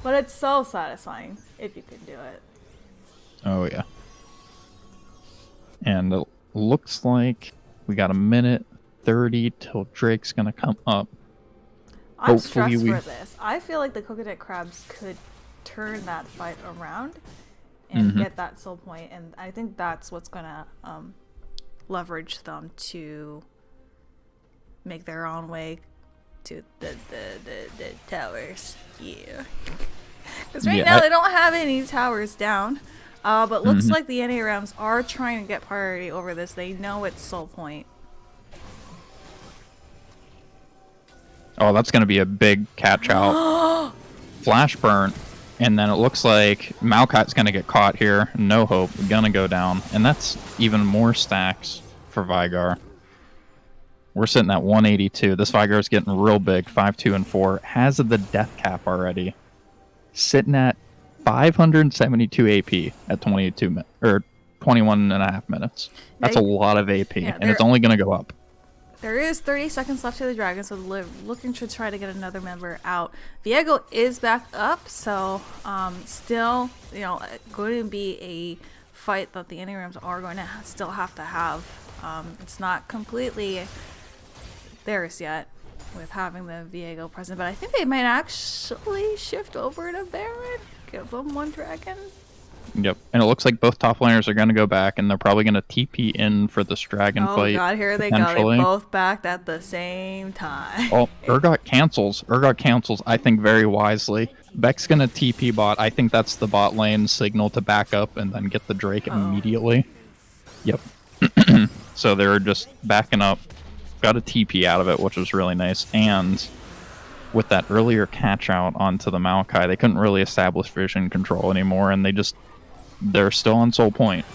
But it's so satisfying if you can do it. Oh, yeah. And it looks like we got a minute 30 till Drake's going to come up. I'm Hopefully stressed we- for this. I feel like the coconut crabs could turn that fight around and get that soul point, and I think that's what's gonna leverage them to make their own way to the towers. Yeah. Because right now they don't have any towers down. But looks like the NA Rams are trying to get priority over this. They know it's soul point. Oh, that's going to be a big catch out. Flash burn. And then it looks like Malkite's going to get caught here. No hope. Going to go down. And that's even more stacks for Vigar. We're sitting at 182. This Vigar's getting real big. 5, 2, and 4. Has the death cap already. Sitting at 572 AP at 21 and a half minutes. That's a lot of AP. And it's only going to go up. There is 30 seconds left to the dragon, so they're looking to try to get another member out. Viego is back up, so still, you know, going to be a fight that the NARMs are going to still have to have. It's not completely theirs yet with having the Viego present, but I think they might actually shift over to Baron, give them one dragon. Yep, and it looks like both top laners are going to go back, and they're probably going to TP in for this dragon fight. Oh god, here they go. They both backed at the same time. Oh, Urgot cancels. Urgot cancels, I think, very wisely. Beck's going to TP bot. I think that's the bot lane signal to back up and then get the Drake immediately. Yep. So they're just backing up. Got a TP out of it, which was really nice. And with that earlier catch out onto the Maokai, they couldn't really establish vision control anymore, and they're still on soul point.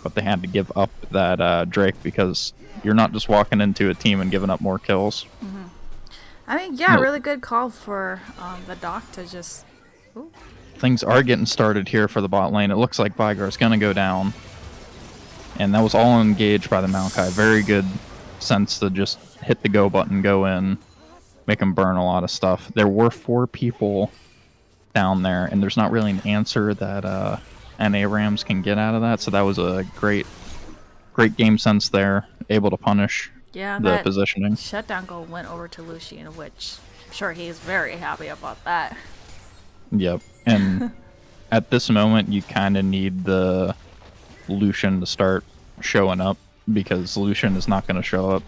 But they had to give up that Drake because you're not just walking into a team and giving up more kills. I mean, yeah, really good call for the doc to just... Ooh. Things are getting started here for the bot lane. It looks like Vigar's going to go down. And that was all engaged by the Maokai. Very good sense to just hit the go button, go in, make them burn a lot of stuff. There were 4 people down there, and there's not really an answer that NA Rams can get out of that. So that was a great game sense there, able to punish the positioning. Shutdown goal went over to Lucian, which I'm sure he's very happy about that. Yep, and at this moment, you kind of need the Lucian to start showing up, because Lucian is not going to show up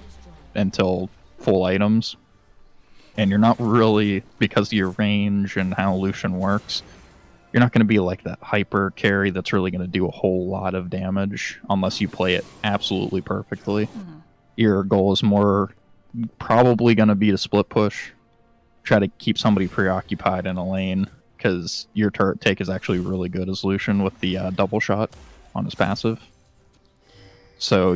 until full items. And you're not really, because of your range and how Lucian works, you're not going to be like that hyper carry that's really going to do a whole lot of damage unless you play it absolutely perfectly. Your goal is more probably going to be to split push, try to keep somebody preoccupied in a lane, because your turret take is actually really good as Lucian with the double shot on his passive. So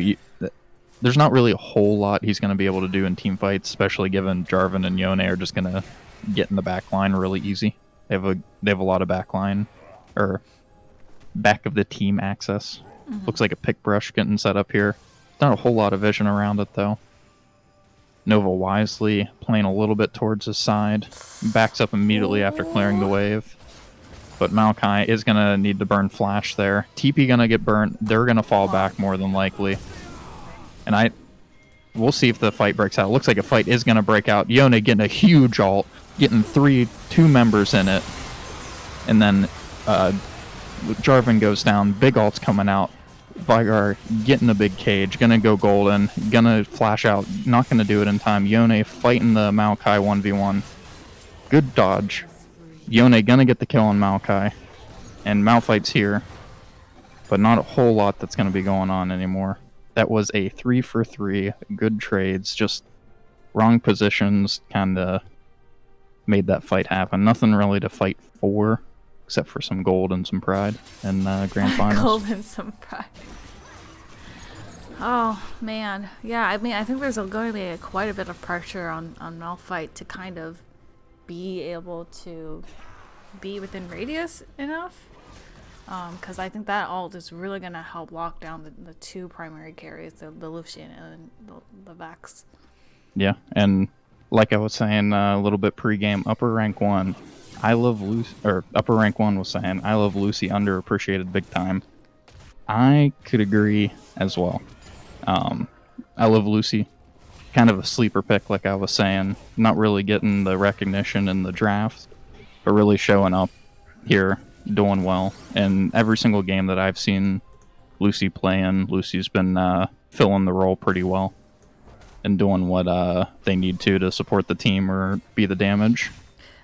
there's not really a whole lot he's going to be able to do in team fights, especially given Jarvan and Yone are just going to get in the back line really easy. They have a lot of back line, or back of the team access. Looks like a pick brush getting set up here. Not a whole lot of vision around it, though. Nova wisely playing a little bit towards his side. Backs up immediately after clearing the wave. But Maokai is going to need to burn flash there. TP going to get burnt. They're going to fall back more than likely. And we'll see if the fight breaks out. It looks like a fight is going to break out. Yone getting a huge ult. Getting 2 members in it. And then Jarvan goes down. Big ult's coming out. Vigar getting a big cage, gonna go golden, gonna flash out, not gonna do it in time. Yone fighting the Maokai 1v1. Good dodge. Yone gonna get the kill on Maokai. And Malphite's here. But not a whole lot that's gonna be going on anymore. That was a 3 for 3. Good trades, just wrong positions kinda made that fight happen. Nothing really to fight for, except for some gold and some pride in grand finals. Gold and some pride. Oh man, yeah. I mean, I think there's going to be quite a bit of pressure on Malphite to kind of be able to be within radius enough, because I think that ult is really going to help lock down the 2 primary carries, the Lucian and the Vex. Yeah, and like I was saying a little bit pre-game, upper rank 1. I love Lucy, or upper rank 1 was saying, I love Lucy, underappreciated big time. I could agree as well. I love Lucy. Kind of a sleeper pick, like I was saying. Not really getting the recognition in the draft, but really showing up here, doing well. And every single game that I've seen Lucy play in, Lucy's been filling the role pretty well and doing what they need to support the team or be the damage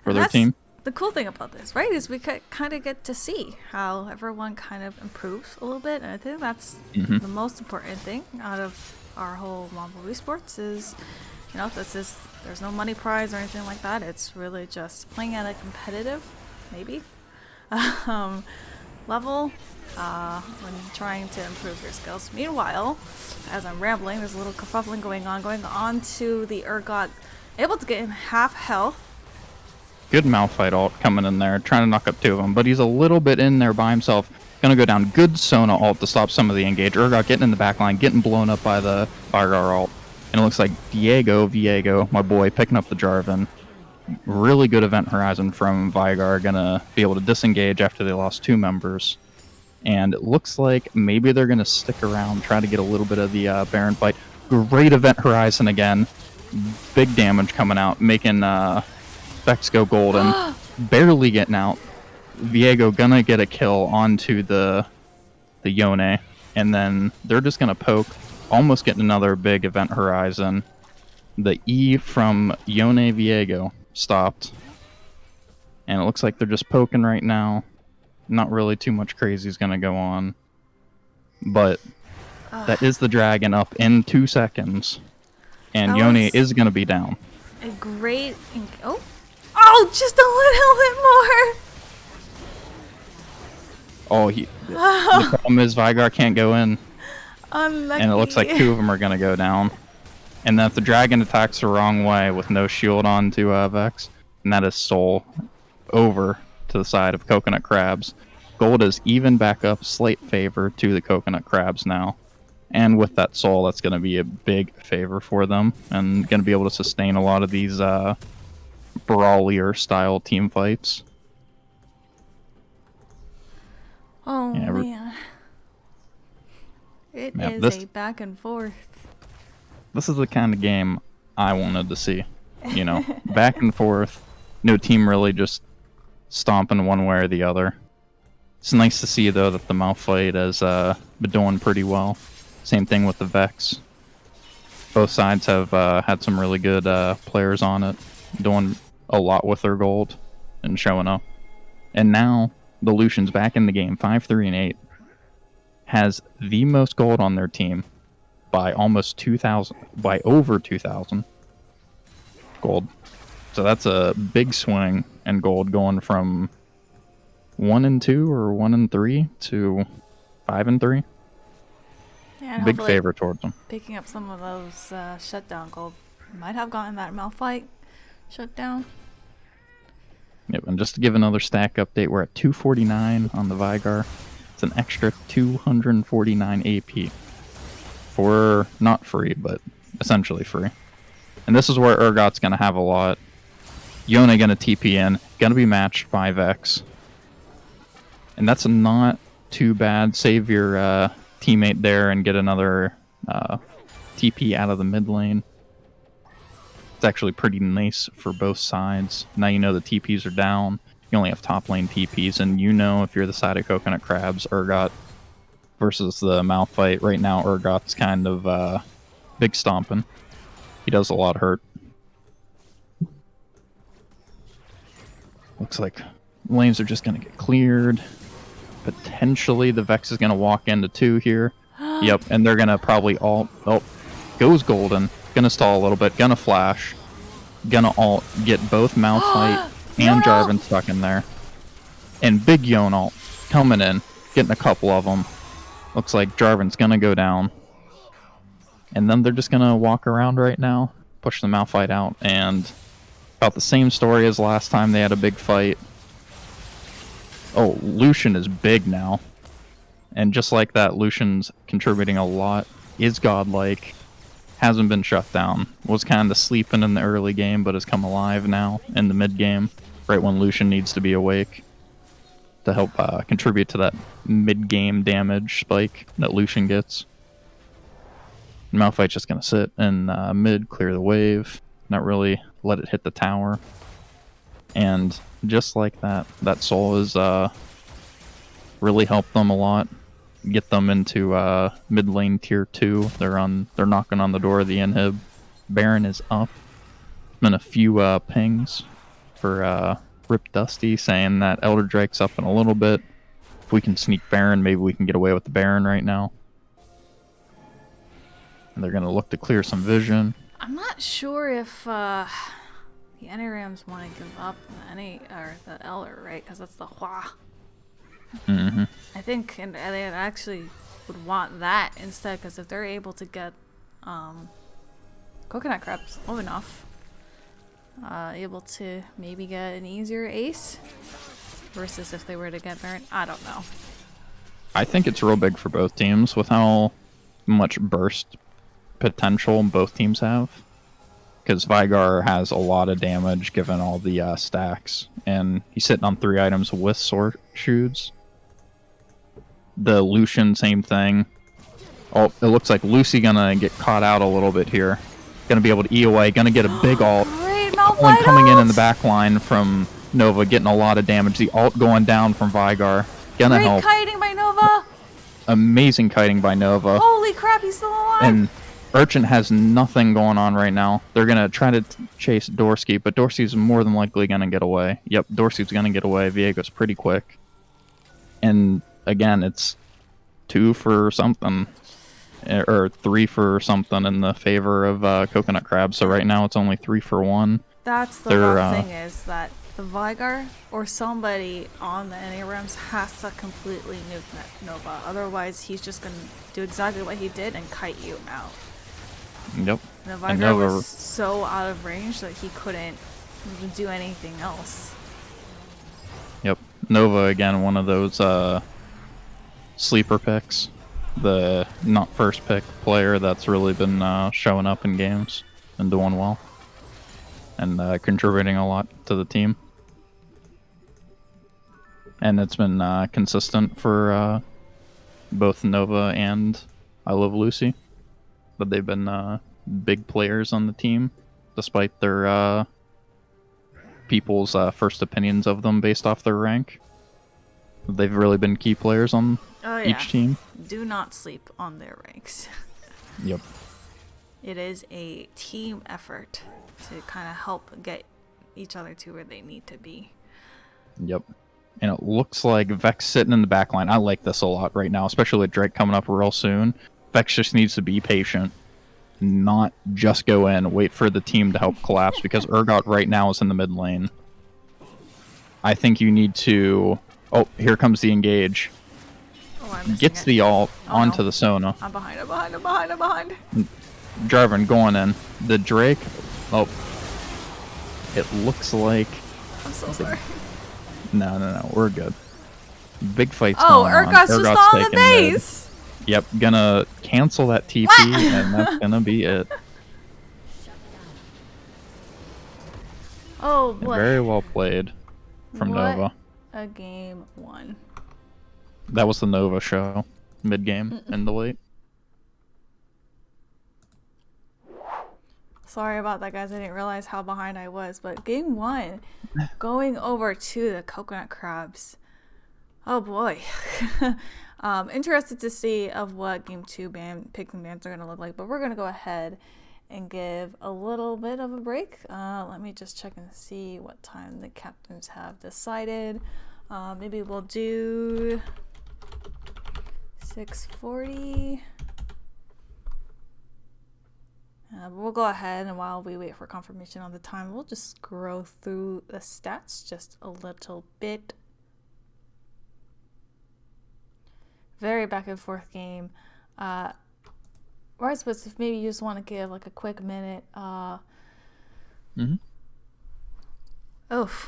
for their team. The cool thing about this, right, is we kind of get to see how everyone kind of improves a little bit, and I think that's the most important thing out of our whole Wombo eSports is, you know, there's no money prize or anything like that. It's really just playing at a competitive, maybe, level when trying to improve your skills. Meanwhile, as I'm rambling, there's a little kerfuffling going on to the Urgot, able to get him half health. Good Malphite ult coming in there, trying to knock up 2 of them, but he's a little bit in there by himself. Gonna go down. Good Sona ult to stop some of the engage. Urgot getting in the back line, getting blown up by the Vigar ult. And it looks like Viego, my boy, picking up the Jarvan. Really good event horizon from Vigar, gonna be able to disengage after they lost 2 members. And it looks like maybe they're gonna stick around, try to get a little bit of the Baron fight. Great event horizon again. Big damage coming out, making Vex go golden. Barely getting out. Viego gonna get a kill onto the Yone, and then they're just gonna poke, almost getting another big event horizon. The E from Yone Viego stopped, and it looks like they're just poking right now. Not really too much crazy is gonna go on, but that is the dragon up in 2 seconds, and Yone is gonna be down. a great... Oh, just a little bit more! Oh, the problem is Vigar can't go in. Unlucky. And it looks like 2 of them are going to go down. And then if the dragon attacks the wrong way with no shield on to Vex, and that is soul over to the side of coconut crabs. Gold is even back up, slight favor to the coconut crabs now. And with that soul, that's going to be a big favor for them, and going to be able to sustain a lot of these brawlier style team fights. Oh, yeah, man. It is a back and forth. This is the kind of game I wanted to see. You know, back and forth. No team really just stomping one way or the other. It's nice to see, though, that the Malphite has been doing pretty well. Same thing with the Vex. Both sides have had some really good players on it, doing a lot with their gold and showing up. And now the Lucian's back in the game, 5-3 and 8, has the most gold on their team by almost 2,000, by over 2,000 gold. So that's a big swing in gold, going from 1 and 2 or 1 and 3 to 5 and 3. Yeah, big favor towards them. Picking up some of those shutdown gold might have gotten that Malphite shut down. Yep, and just to give another stack update, we're at 249 on the Vigar. It's an extra 249 AP. For not free, but essentially free. And this is where Urgot's going to have a lot. Yone going to TP in, going to be matched by Vex. And that's not too bad. Save your teammate there and get another TP out of the mid lane. It's actually pretty nice for both sides. Now you know the TPs are down. You only have top lane TPs, and you know if you're the side of Coconut Crabs, Urgot versus the Malphite. Right now, Urgot's kind of big stomping. He does a lot of hurt. Looks like lanes are just going to get cleared. Potentially the Vex is going to walk into 2 here. Yep, and they're going to probably ult. Oh, goes Golden. Going to stall a little bit. Going to flash. Going to ult. Get both Malphite and Jarvan stuck in there. And big Yone ult coming in. Getting a couple of them. Looks like Jarvan's going to go down. And then they're just going to walk around right now. Push the Malphite out. And about the same story as last time they had a big fight. Oh, Lucian is big now. And just like that, Lucian's contributing a lot. Is godlike. Hasn't been shut down. Was kind of sleeping in the early game, but has come alive now in the mid game. Right when Lucian needs to be awake. To help contribute to that mid game damage spike that Lucian gets. Malphite's just going to sit in mid, clear the wave. Not really let it hit the tower. And just like that, that soul has really helped them a lot. Get them into mid lane tier 2. They're knocking on the door of the inhib. Baron is up. Been a few pings for RIPDusty saying that Elder Drake's up in a little bit. If we can sneak Baron, maybe we can get away with the Baron right now. And they're gonna look to clear some vision. I'm not sure if the NARams want to give up the Elder, right? Because that's the Hua. Mm-hmm. I think and they actually would want that instead, because if they're able to get Coconut Crabs low enough, able to maybe get an easier ace versus if they were to get Baron. I don't know. I think it's real big for both teams with how much burst potential both teams have. Because Vigar has a lot of damage given all the stacks. And he's sitting on 3 items with sword shoes. The Lucian, same thing. Oh, it looks like Lucy gonna get caught out a little bit here. Gonna be able to E away. Gonna get a big ult. One coming in the back line from Nova, getting a lot of damage. The ult going down from Vigar. Gonna help. Great kiting by Nova. Amazing kiting by Nova. Holy crap, he's still alive. And Urchin has nothing going on right now. They're going to try to chase Dorski, but Dorski's more than likely going to get away. Yep, Dorski's going to get away. Viego's pretty quick. And again, it's 2 for something. or 3 for something in the favor of coconut crab. So right now it's only 3 for 1. That's the rough thing, is that the Vigar or somebody on the NA Rams has to completely nuke Nova. Otherwise, he's just going to do exactly what he did and kite you out. Yep. And the Vigar was so out of range that he couldn't do anything else. Yep. Nova, again, one of those sleeper picks. The not first pick player that's really been showing up in games and doing well. And contributing a lot to the team. And it's been consistent for both Nova and I Love Lucy. But they've been big players on the team, despite their people's first opinions of them based off their rank. They've really been key players on each team. Do not sleep on their ranks. Yep. It is a team effort to kind of help get each other to where they need to be. Yep. And it looks like Vex sitting in the back line. I like this a lot right now, especially with Drake coming up real soon. Vex just needs to be patient, not just go in, wait for the team to help collapse, because Urgot right now is in the mid lane. I think you need to... Oh, here comes the engage. Oh, Gets the ult onto the Sona. I'm behind. Jarvan going in. The Drake... Oh. It looks like... I'm so sorry. No. We're good. Big fight's going on. Urgot's just on the base! Yep, gonna cancel that TP, and that's gonna be it. Oh boy. Very well played from Nova. A game 1. That was the Nova show. Mid-game and the late. Sorry about that, guys. I didn't realize how behind I was. But game 1, going over to the coconut crabs. Oh boy. Interested to see of what game 2 picks and bans are going to look like. But we're going to go ahead and give a little bit of a break. Let me just check and see what time the captains have decided. Maybe we'll do 6:40. We'll go ahead, and while we wait for confirmation on the time, we'll just scroll through the stats just a little bit. Very back and forth game. Right, but if maybe you just want to give like a quick minute. Oh,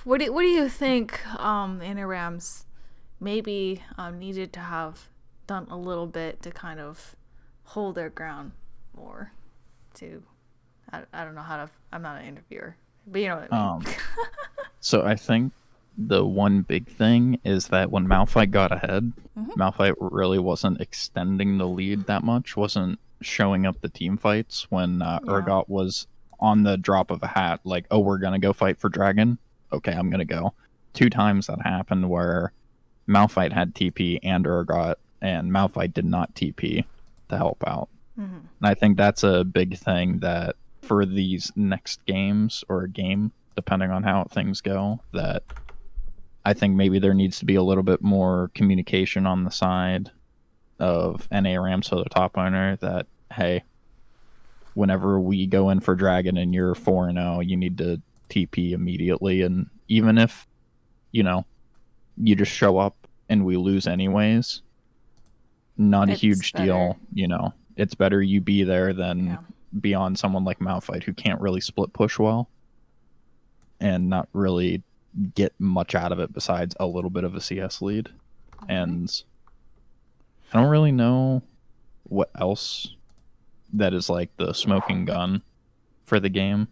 what do you think? NA Rams maybe needed to have done a little bit to kind of hold their ground more. I don't know how to. I'm not an interviewer, but you know what I mean. So I think the one big thing is that when Malphite got ahead, Malphite really wasn't extending the lead that much. Wasn't showing up the team fights when Urgot was on the drop of a hat. Like, oh, we're gonna go fight for Dragon. Okay, I'm gonna go. 2 times that happened where Malphite had TP and Urgot, and Malphite did not TP to help out. And I think that's a big thing that for these next games, or a game, depending on how things go, that I think maybe there needs to be a little bit more communication on the side of NA Rams, so the top owner, that, hey, whenever we go in for Dragon and you're 4-0, you need to TP immediately. And even if, you just show up and we lose anyways, not a huge deal, It's better you be there than be on someone like Malphite, who can't really split push well and not really get much out of it besides a little bit of a CS lead. And I don't really know what else that is like the smoking gun for the game.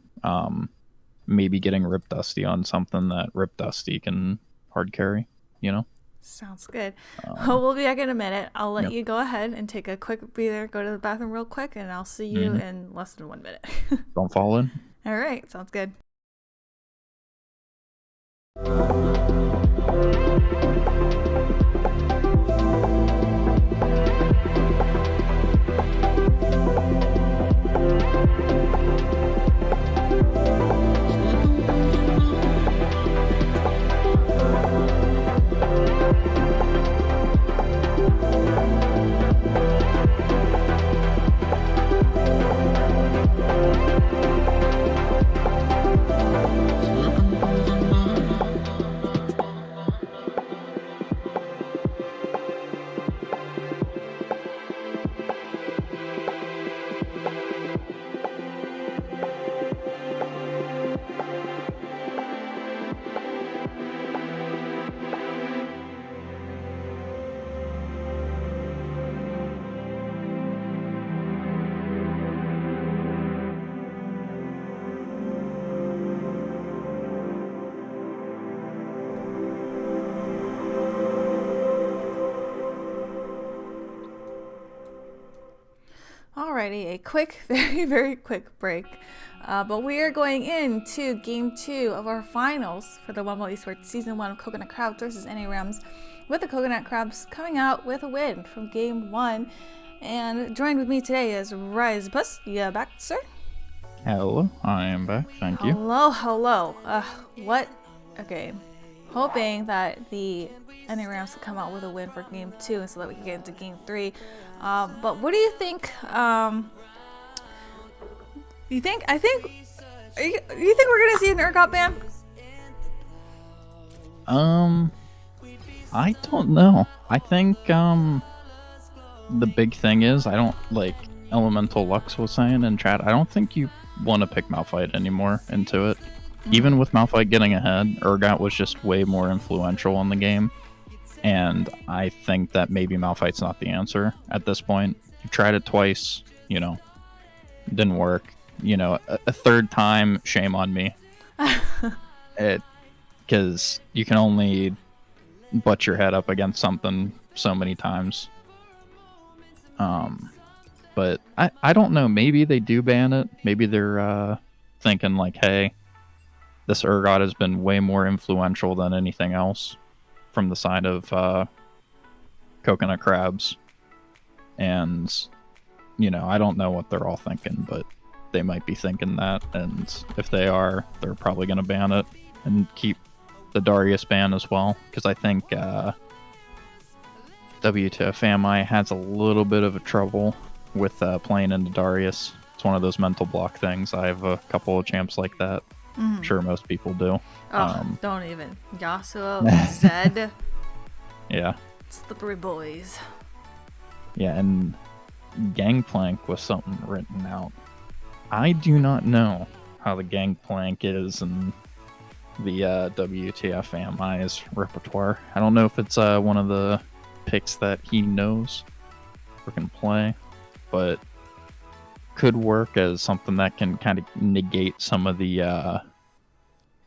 Maybe getting RIPDusty on something that RIPDusty can hard carry, Sounds good. We'll be back in a minute. I'll let you go ahead and take a quick breather, go to the bathroom real quick, and I'll see you in less than 1 minute. Don't fall in. All right, sounds good. Alrighty, a quick, very, very quick break. But we are going into Game 2 of our finals for the Wombo eSports Season 1 of Coconut Crabs versus NA Rams, with the Coconut Crabs coming out with a win from Game 1. And joined with me today is RIPDusty. You back, sir? Hello, I am back. Thank you. Hello. What a game. Hoping that the NA Rams will come out with a win for Game 2 so that we can get into Game 3. But what do you think? You think we're gonna see an Urgot ban? I don't know. I think the big thing is, I don't, like Elemental Lux was saying in chat, I don't think you want to pick Malphite anymore into it. Even with Malphite getting ahead, Urgot was just way more influential in the game. And I think that maybe Malphite's not the answer at this point. You've tried it twice, didn't work. A third time, shame on me. Because you can only butt your head up against something so many times. But I don't know. Maybe they do ban it. Maybe they're thinking like, hey, this Urgot has been way more influential than anything else from the side of Coconut Crabs. And, I don't know what they're all thinking, but they might be thinking that. And if they are, they're probably going to ban it and keep the Darius ban as well. Because I think wtfami has a little bit of a trouble with playing into Darius. It's one of those mental block things. I have a couple of champs like that. I'm sure most people do. Don't even. Yasuo, Zed. Yeah. Slippery boys. Yeah, and Gangplank was something written out. I do not know how the Gangplank is in the wtfami's repertoire. I don't know if it's one of the picks that he knows or can play, but could work as something that can kind of negate some of the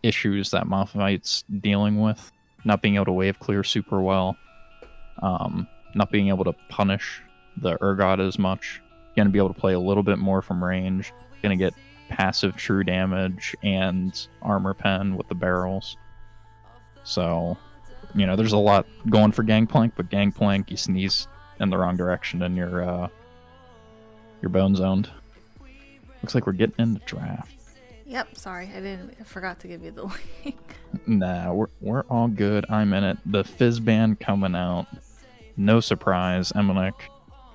issues that Malphite's dealing with. Not being able to wave clear super well. Not being able to punish the Urgot as much. Going to be able to play a little bit more from range. Going to get passive true damage and armor pen with the barrels. So, there's a lot going for Gangplank, but Gangplank, you sneeze in the wrong direction and you're bone zoned. Looks like we're getting in the draft. Yep, sorry, I forgot to give you the link. Nah, we're all good. I'm in it. The Fizz ban coming out. No surprise. emminik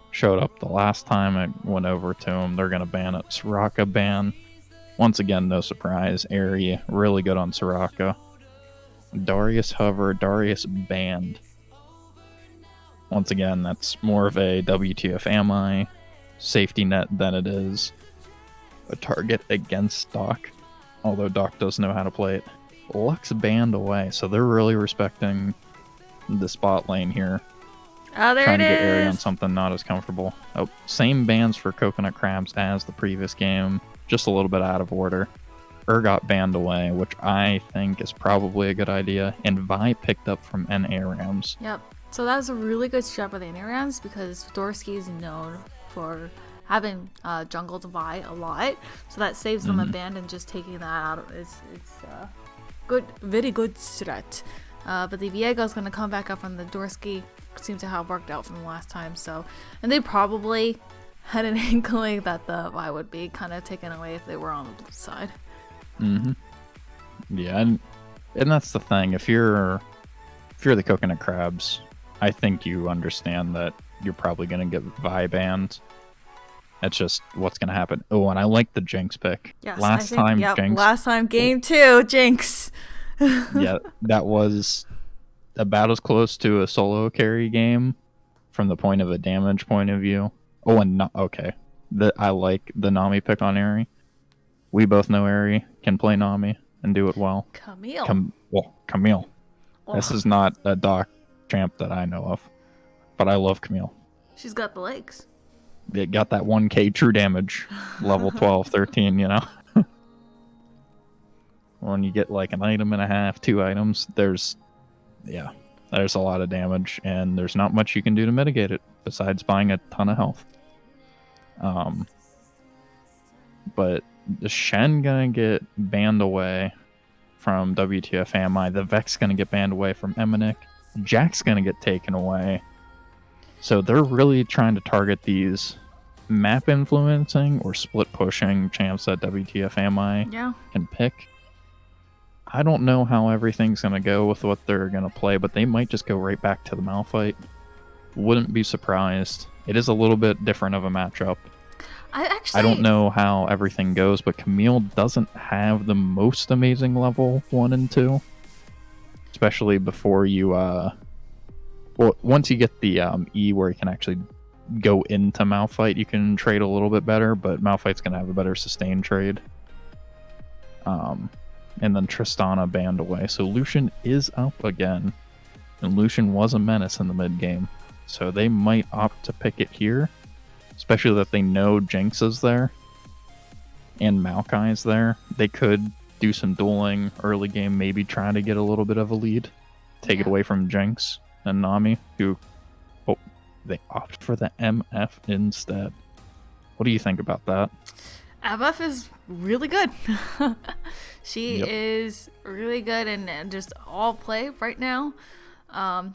showed up the last time I went over to him. They're gonna ban it. Soraka ban. Once again, no surprise. Airy, really good on Soraka. Darius hover. Darius banned. Once again, that's more of a wtfami safety net than it is a target against Doc, although Doc does know how to play it. Lux banned away, so they're really respecting the spot lane here. Oh, there Trying it to get is. area on something not as comfortable. Oh, same bans for Coconut Crabs as the previous game, just a little bit out of order. Urgot banned away, which I think is probably a good idea, and Vi picked up from NA Rams. Yep. So that was a really good job by the NA Rams because Dorski is known for having jungled Vi a lot, so that saves them a ban, and just taking that out it's good, very good strat. But the Viego's gonna come back up on the Dorski. Seems to have worked out from the last time. So, and they probably had an inkling that the Vi would be kind of taken away if they were on the blue side. Yeah, and that's the thing. If you're the Coconut Crabs, I think you understand that you're probably gonna get Vi banned. That's just what's going to happen. Oh, and I like the Jinx pick. Yes, last time game 2, Jinx. Yeah, that was about as close to a solo carry game from the point of a damage point of view. Oh, and okay. I like the Nami pick on Airy. We both know Airy can play Nami and do it well. Camille. Camille. Oh. This is not a Doc champ that I know of, but I love Camille. She's got the legs. It got that 1k true damage, level 12, 13, When you get like an item and a half, 2 items, there's a lot of damage, and there's not much you can do to mitigate it besides buying a ton of health. But the Shen gonna get banned away from wtfami. The Vex gonna get banned away from emminik. Jack's gonna get taken away. So they're really trying to target these map influencing or split pushing champs that wtfami can pick. I don't know how everything's going to go with what they're going to play, but they might just go right back to the Malphite. Wouldn't be surprised. It is a little bit different of a matchup. I don't know how everything goes, but Camille doesn't have the most amazing level 1 and 2. Especially before you, well, once you get the E where you can actually go into Malphite, you can trade a little bit better, but Malphite's going to have a better sustained trade. And then Tristana banned away. So Lucian is up again. And Lucian was a menace in the mid game. So they might opt to pick it here. Especially that they know Jinx is there. And Maokai is there. They could do some dueling early game, maybe trying to get a little bit of a lead. Take it away from Jinx and Nami, who... Oh, they opt for the MF instead. What do you think about that? MF is really good. She is really good and just all play right now.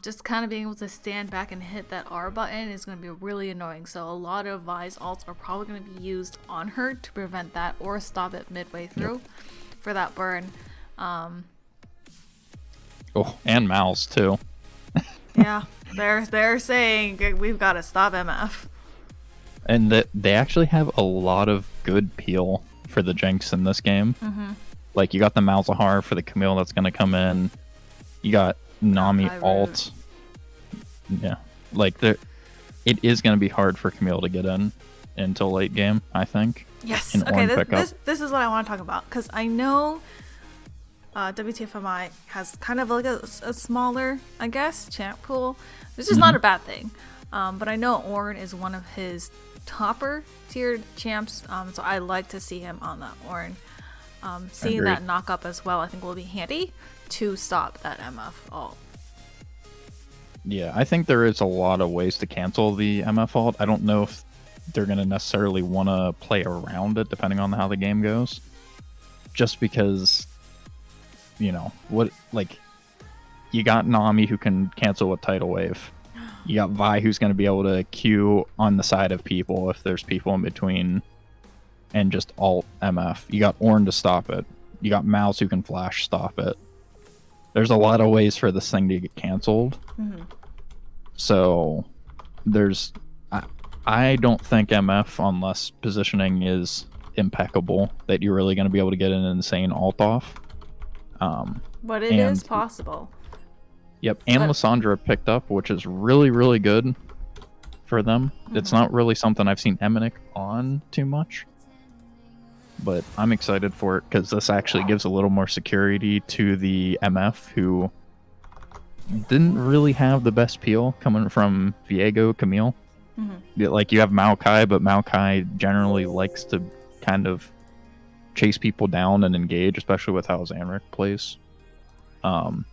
Just kind of being able to stand back and hit that R button is going to be really annoying. So a lot of Vi's ults are probably going to be used on her to prevent that or stop it midway through for that burn. Oh, and Mal's too. Yeah, they're saying we've got to stop MF. And they actually have a lot of good peel for the Jinx in this game. Like, you got the Malzahar for the Camille that's going to come in. You got Nami ult. Yeah. Like, it is going to be hard for Camille to get in until late game, I think. Yes. Okay, this is what I want to talk about. Because I know WTFMI has kind of like a smaller, I guess, champ pool. Which is not a bad thing. But I know Ornn is one of his topper tiered champs. So I like to see him on that Ornn. Seeing that knock up as well, I think will be handy to stop that MF ult. Yeah, I think there is a lot of ways to cancel the MF ult. I don't know if they're going to necessarily want to play around it depending on how the game goes. Just because, you know, you got Nami who can cancel with Tidal Wave. You got Vi who's going to be able to Q on the side of people if there's people in between. And just alt MF. You got Ornn to stop it. You got Mouse who can flash stop it. There's a lot of ways for this thing to get canceled. So I don't think MF, unless positioning is impeccable, that you're really going to be able to get an insane alt off. But it is possible. Yep, and Lissandra picked up, which is really, really good for them. It's not really something I've seen emminik on too much. But I'm excited for it because this actually gives a little more security to the MF, who didn't really have the best peel coming from Viego, Camille. Like, you have Maokai, but Maokai generally likes to kind of chase people down and engage, especially with how Zanrick plays. So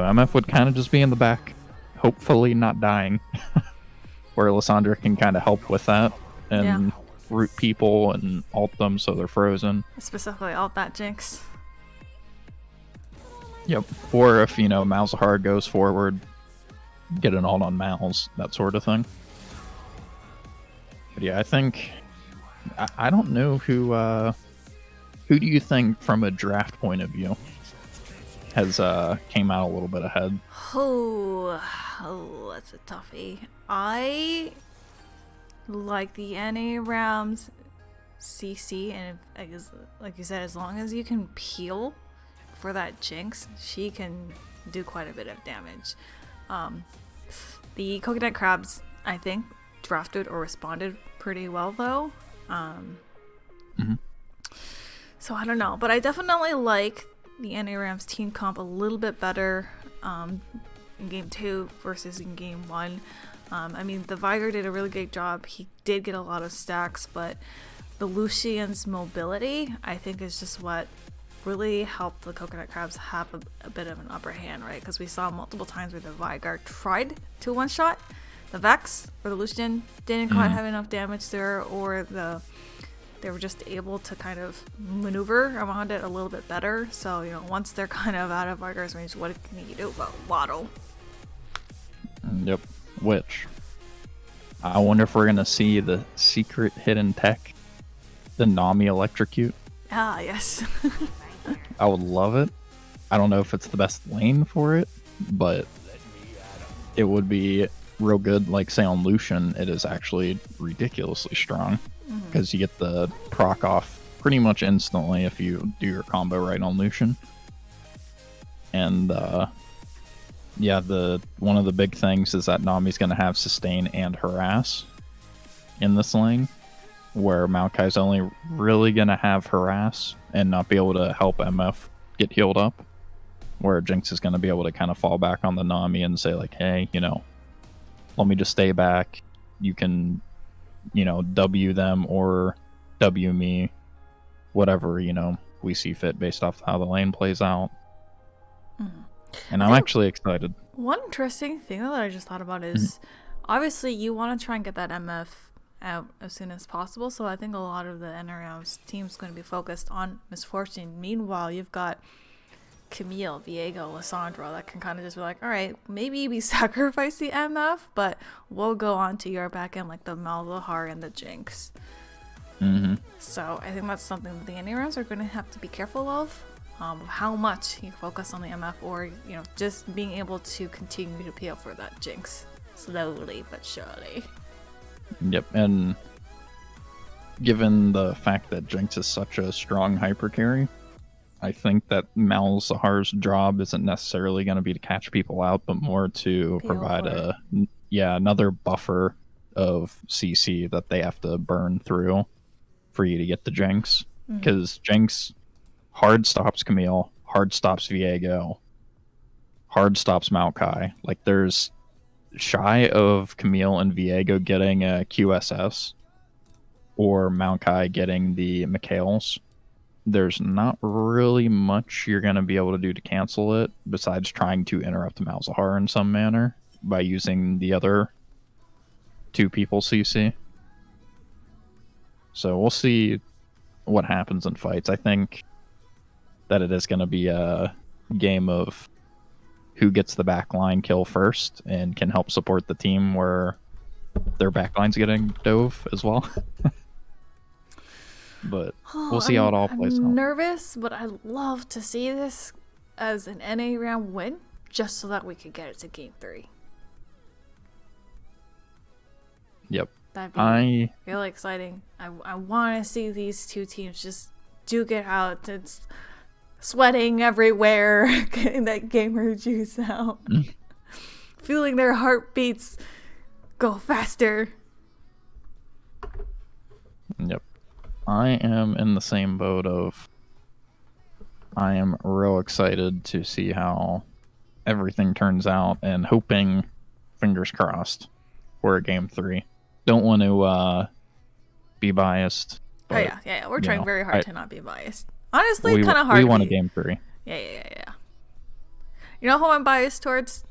MF would kind of just be in the back, hopefully not dying, where Lissandra can kind of help with that and root people and ult them so they're frozen. Specifically ult that Jinx. Yep. Or if, you know, Malzahar goes forward, get an ult on Malz, that sort of thing. But yeah, I think... I don't know who do you think, from a draft point of view, has came out a little bit ahead? Oh, that's a toughie. I like the NA Rams CC, and like you said, as long as you can peel for that Jinx, she can do quite a bit of damage. The Coconut Crabs, I think, drafted or responded pretty well though. So I don't know, but I definitely like the NA Rams team comp a little bit better in game 2 versus in game 1. I mean, the Viger did a really great job. He did get a lot of stacks, but the Lucian's mobility, I think, is just what really helped the Coconut Crabs have a bit of an upper hand, right? Because we saw multiple times where the Viger tried to one-shot the Vex or the Lucian didn't quite have enough damage there, or they were just able to kind of maneuver around it a little bit better. So, you know, once they're kind of out of Vargar's range, what can you do but waddle? Yep. Which, I wonder if we're going to see the secret hidden tech, the Nami Electrocute. Ah, yes. I would love it. I don't know if it's the best lane for it, but it would be real good. Like, say on Lucian, it is actually ridiculously strong because you get the proc off pretty much instantly if you do your combo right on Lucian. And yeah, one of the big things is that Nami's going to have sustain and harass in this lane, where Maokai's only really going to have harass and not be able to help MF get healed up, where Jinx is going to be able to kind of fall back on the Nami and say like, hey, you know, let me just stay back. You can, you know, W them or W me, whatever, you know, we see fit based off how the lane plays out. And I'm actually excited. One interesting thing that I just thought about is obviously you want to try and get that MF out as soon as possible. So I think a lot of the NRM's team is going to be focused on Misfortune. Meanwhile, you've got Camille, Viego, Lissandra that can kind of just be like, all right, maybe we sacrifice the MF, but we'll go on to your back end like the Malzahar and the Jinx. So I think that's something that the NRMs are going to have to be careful of. How much you focus on the MF, or you know, just being able to continue to peel for that Jinx slowly but surely. Yep, and given the fact that Jinx is such a strong hyper carry, I think that Malzahar's job isn't necessarily going to be to catch people out, but more to provide another buffer of CC that they have to burn through for you to get the Jinx, because Jinx hard stops Camille, hard stops Viego, hard stops Maokai. Like, there's shy of Camille and Viego getting a QSS or Maokai getting the Mikhails. There's not really much you're going to be able to do to cancel it besides trying to interrupt Malzahar in some manner by using the other two people CC. So we'll see what happens in fights. I think that it is going to be a game of who gets the backline kill first and can help support the team where their backline's getting dove as well. But we'll see how it all plays out. I'm nervous, but I'd love to see this as an NA round win, just so that we could get it to Game 3. Yep. That'd be really exciting. I want to see these two teams just duke it out. It's sweating everywhere, getting that gamer juice out, feeling their heartbeats go faster. Yep. I am in the same boat of I am real excited to see how everything turns out and hoping, fingers crossed, for a Game 3. Don't want to be biased. But, yeah. We're trying very hard to not be biased. Honestly, kind of hard. We want a Game 3. Yeah. You know who I'm biased towards?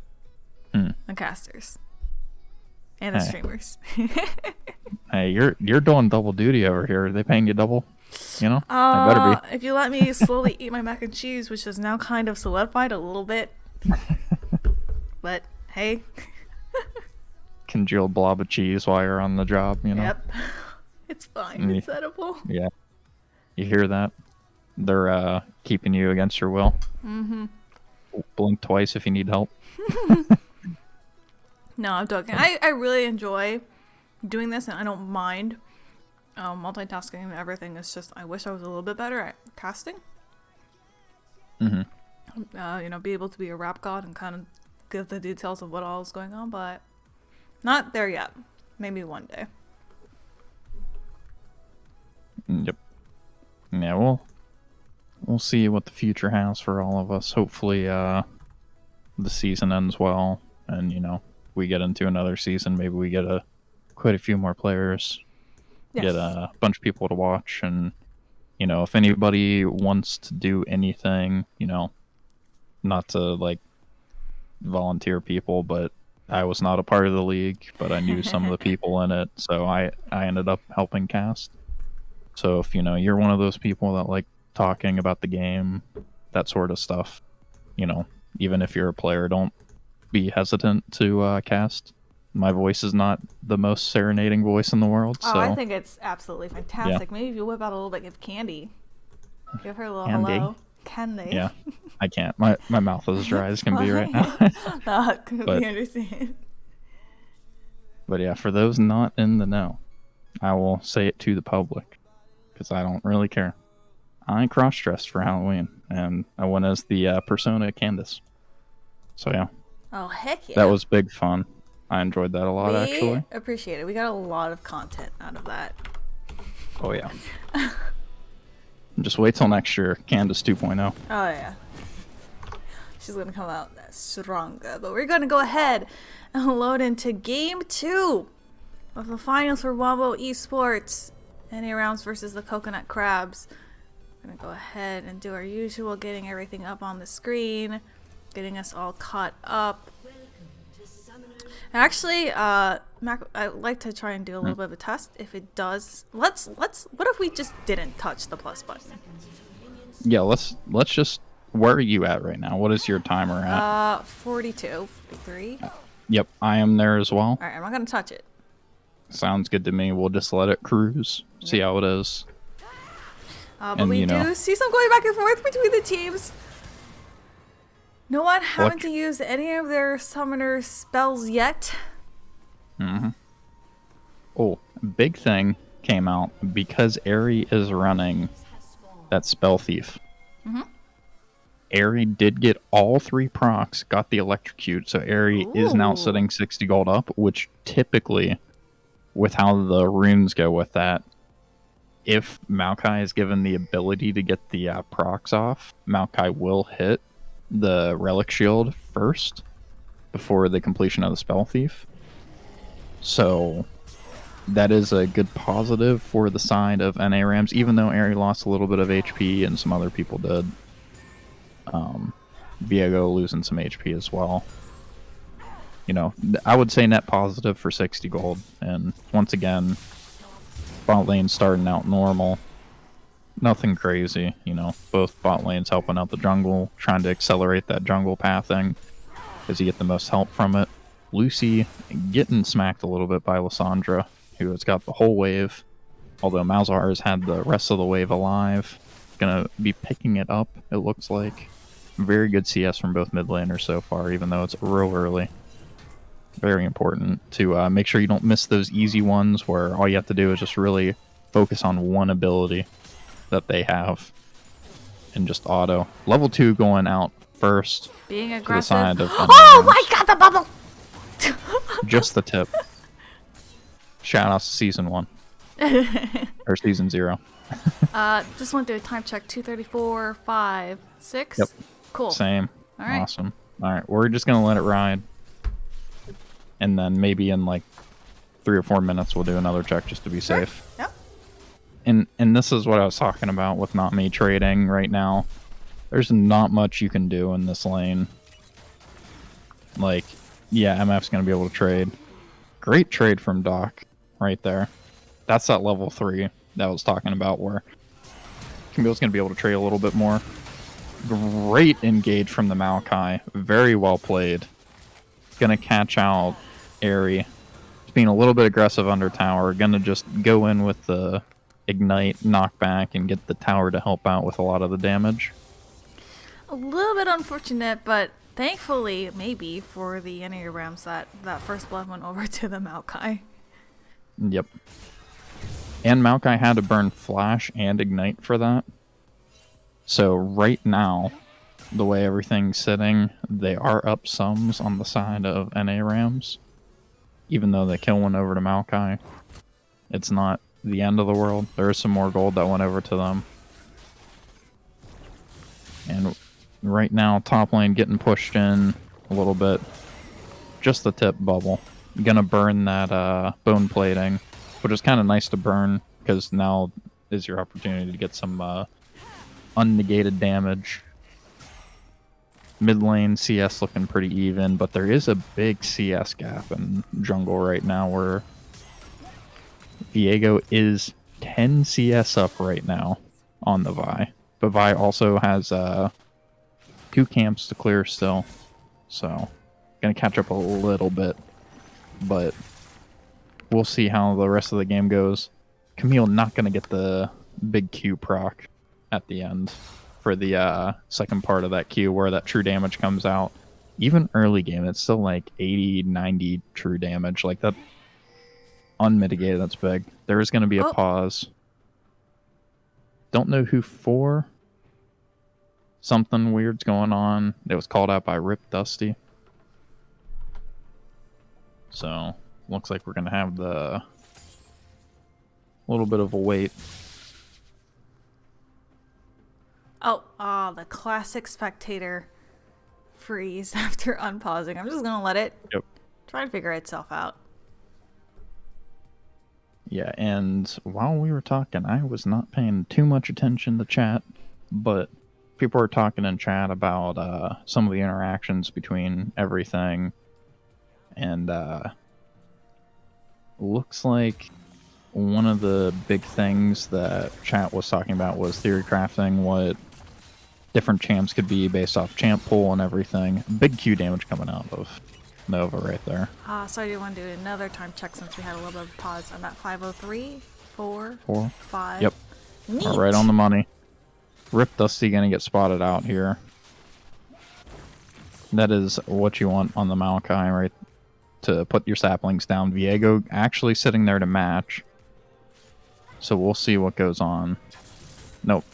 The casters. And the streamers. Hey, you're doing double duty over here. Are they paying you double? You know? They better be. If you let me slowly eat my mac and cheese, which is now kind of solidified a little bit. But, hey. Congealed blob of cheese while you're on the job, you know? Yep. It's fine. It's edible. Yeah. You hear that? They're keeping you against your will. Blink twice if you need help. No, I'm joking. I really enjoy doing this, and I don't mind multitasking and everything. It's just I wish I was a little bit better at casting. You know, be able to be a rap god and kind of give the details of what all is going on, but not there yet. Maybe one day. Yep. Yeah, we'll see what the future has for all of us. Hopefully, the season ends well, and you know, we get into another season. Maybe we get quite a few more players, get a bunch of people to watch, and you know, if anybody wants to do anything, you know, not to like volunteer people, but I was not a part of the league, but I knew some of the people in it, so I ended up helping cast. So if you're one of those people that like talking about the game, that sort of stuff, even if you're a player, don't be hesitant to cast. My voice is not the most serenading voice in the world. Oh, so I think it's absolutely fantastic. Maybe if you whip out a little bit of Candy, give her a little Candy? hello. Candy. Yeah, I can't. My mouth is as dry as can be right now. No, I completely But- understand. But yeah, for those not in the know, I will say it to the public because I don't really care. I cross-dressed for Halloween, and I went as the persona Candace. So yeah, Oh, heck yeah. that was big fun. I enjoyed that a lot, actually. We appreciate it. We got a lot of content out of that. Oh yeah. Just wait till next year, Candace 2.0. Oh, yeah. She's going to come out stronger. But we're going to go ahead and load into Game 2 of the finals for Wombo eSports. NA rounds versus the Coconut Crabs. We're going to go ahead and do our usual, getting everything up on the screen, getting us all caught up. Actually, Mac, I'd like to try and do a little bit of a test. If it does, let's. What if we just didn't touch the plus button? Yeah, let's just. Where are you at right now? What is your timer at? 42, 43. Yep, I am there as well. All right, I'm not gonna touch it. Sounds good to me. We'll just let it cruise. See how it is. But And, we do see some going back and forth between the teams. No one having to use any of their summoner spells yet. Oh, big thing came out because Aerie is running that Spell Thief. Aerie did get all 3 procs, got the electrocute, so Aerie is now sitting 60 gold up, which typically, with how the runes go with that, if Maokai is given the ability to get the procs off, Maokai will hit the Relic Shield first before the completion of the Spell Thief. So that is a good positive for the side of NA Rams, even though Aerie lost a little bit of HP and some other people did. Viego losing some HP as well. I would say net positive for 60 gold. And once again, bot lane starting out normal. Nothing crazy, both bot lanes helping out the jungle, trying to accelerate that jungle pathing because you get the most help from it. Lucy getting smacked a little bit by Lissandra, who has got the whole wave, although Malzahar has had the rest of the wave alive. Gonna be picking it up, it looks like. Very good CS from both mid laners so far, even though it's real early. Very important to make sure you don't miss those easy ones where all you have to do is just really focus on one ability that they have and just auto. Level 2 going out first. Being aggressive. To the side of oh my god, the bubble! Just the tip. Shout out to season 1. Or season 0. Just went through a time check. 2:34, 5, 6. Yep. Cool. Same. All right. Awesome. Alright, we're just gonna let it ride. And then maybe in like 3 or 4 minutes we'll do another check just to be safe. Yep. And this is what I was talking about with not me trading right now. There's not much you can do in this lane. Like, yeah, MF's going to be able to trade. Great trade from Doc right there. That's that level 3 that I was talking about where Camille's going to be able to trade a little bit more. Great engage from the Maokai. Very well played. Going to catch out Aerie. Being a little bit aggressive under tower. Going to just go in with the ignite, knockback, and get the tower to help out with a lot of the damage. A little bit unfortunate, but thankfully, maybe, for the NA Rams, that first blood went over to the Maokai. Yep. And Maokai had to burn Flash and Ignite for that. So right now, the way everything's sitting, they are up sums on the side of NA Rams. Even though they kill one over to Maokai. It's not the end of the world. There is some more gold that went over to them. And right now, top lane getting pushed in a little bit. Just the tip bubble. Gonna burn that bone plating, which is kind of nice to burn because now is your opportunity to get some unnegated damage. Mid lane CS looking pretty even, but there is a big CS gap in jungle right now where Viego is 10 CS up right now on the Vi. But Vi also has 2 camps to clear still. So, gonna catch up a little bit. But we'll see how the rest of the game goes. Camille not gonna get the big Q proc at the end for the second part of that Q where that true damage comes out. Even early game, it's still like 80, 90 true damage. Like that unmitigated, that's big. There is going to be a pause. Don't know who for. Something weird's going on. It was called out by RIPDusty. So, looks like we're going to have the little bit of a wait. Oh, the classic spectator freeze after unpausing. I'm just going to let it try and figure itself out. Yeah, and while we were talking, I was not paying too much attention to chat, but people were talking in chat about some of the interactions between everything, and looks like one of the big things that chat was talking about was theory crafting, what different champs could be based off champ pool and everything. Big Q damage coming out of Nova right there. So I do want to do another time check since we had a little bit of pause. I'm at 503, 4, 5. Yep. Neat. All right on the money. RIPDusty gonna get spotted out here. That is what you want on the Maokai, right? To put your saplings down. Viego actually sitting there to match. So we'll see what goes on. Nope.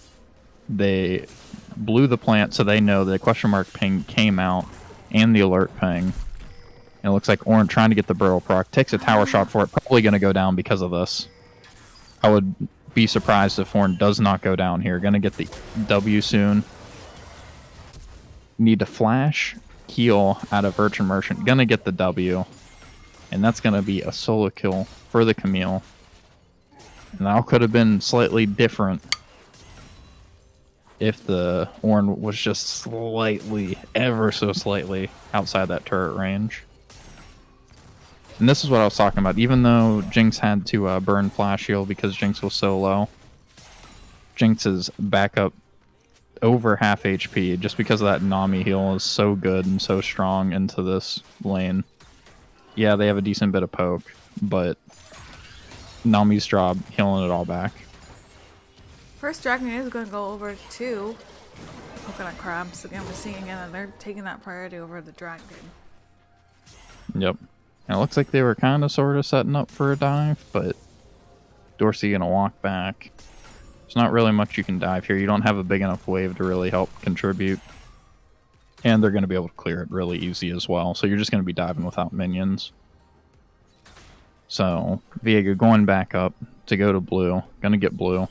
They blew the plant, so they know the question mark ping came out and the alert ping. And it looks like Orin trying to get the burrow proc. Takes a tower shot for it. Probably going to go down because of this. I would be surprised if Orin does not go down here. Going to get the W soon. Need to flash, heal out of Urchin Merchant. Going to get the W. And that's going to be a solo kill for the Camille. And that could have been slightly different if the Orin was just slightly, ever so slightly, outside that turret range. And this is what I was talking about. Even though Jinx had to burn Flash Heal because Jinx was so low, Jinx's backup over half HP just because of that Nami heal is so good and so strong into this lane. Yeah, they have a decent bit of poke, but Nami's job healing it all back. First Dragon is going to go over to Coconut Crabs. Again, we're seeing again that they're taking that priority over the Dragon. Yep. And it looks like they were kind of sort of setting up for a dive, but Dorski going to walk back. There's not really much you can dive here. You don't have a big enough wave to really help contribute. And they're going to be able to clear it really easy as well. So you're just going to be diving without minions. So Viego going back up to go to blue. Going to get blue.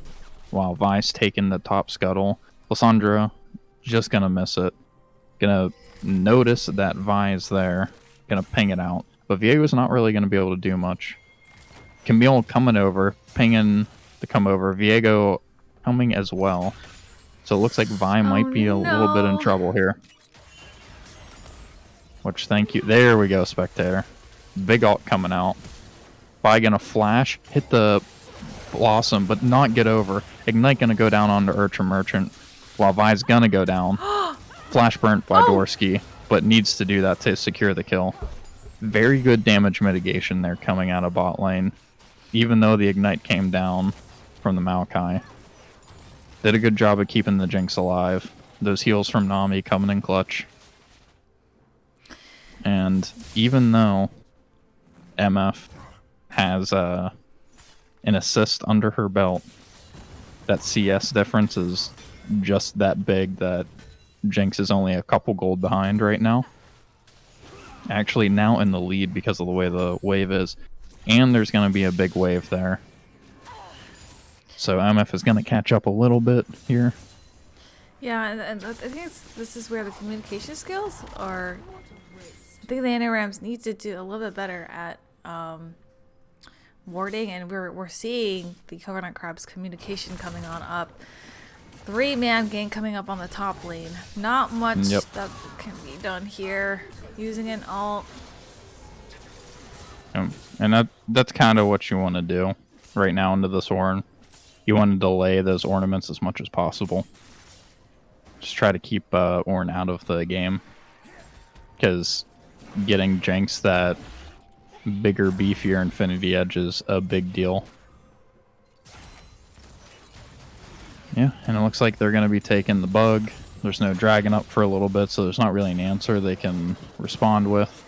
While Vi's taking the top scuttle. Lissandra just going to miss it. Going to notice that Vi is there. Going to ping it out. But Viego's not really going to be able to do much. Camille coming over. Pinging to come over. Viego coming as well. So it looks like Vi might be a little bit in trouble here. Which, thank you. There we go, spectator. Big ult coming out. Vi gonna flash, hit the Blossom, but not get over. Ignite gonna go down onto Urchin Merchant, while Vi's gonna go down. Flash burnt by Dorski, but needs to do that to secure the kill. Very good damage mitigation there coming out of bot lane, even though the Ignite came down from the Maokai. Did a good job of keeping the Jinx alive. Those heals from Nami coming in clutch. And even though MF has an assist under her belt, that CS difference is just that big that Jinx is only a couple gold behind right now. Actually now in the lead because of the way the wave is. And there's going to be a big wave there. So MF is going to catch up a little bit here. Yeah, and I think this is where the communication skills are... I think the NARams need to do a little bit better at warding, and we're seeing the Coconut Crab's communication coming on up. 3-man game coming up on the top lane. Not much Yep. that can be done here. Using an alt. And that's kind of what you want to do right now into this Ornn. You want to delay those ornaments as much as possible. Just try to keep Ornn out of the game. Because getting Jinx that bigger, beefier Infinity Edge is a big deal. Yeah, and it looks like they're going to be taking the bug. There's no dragon up for a little bit, so there's not really an answer they can respond with.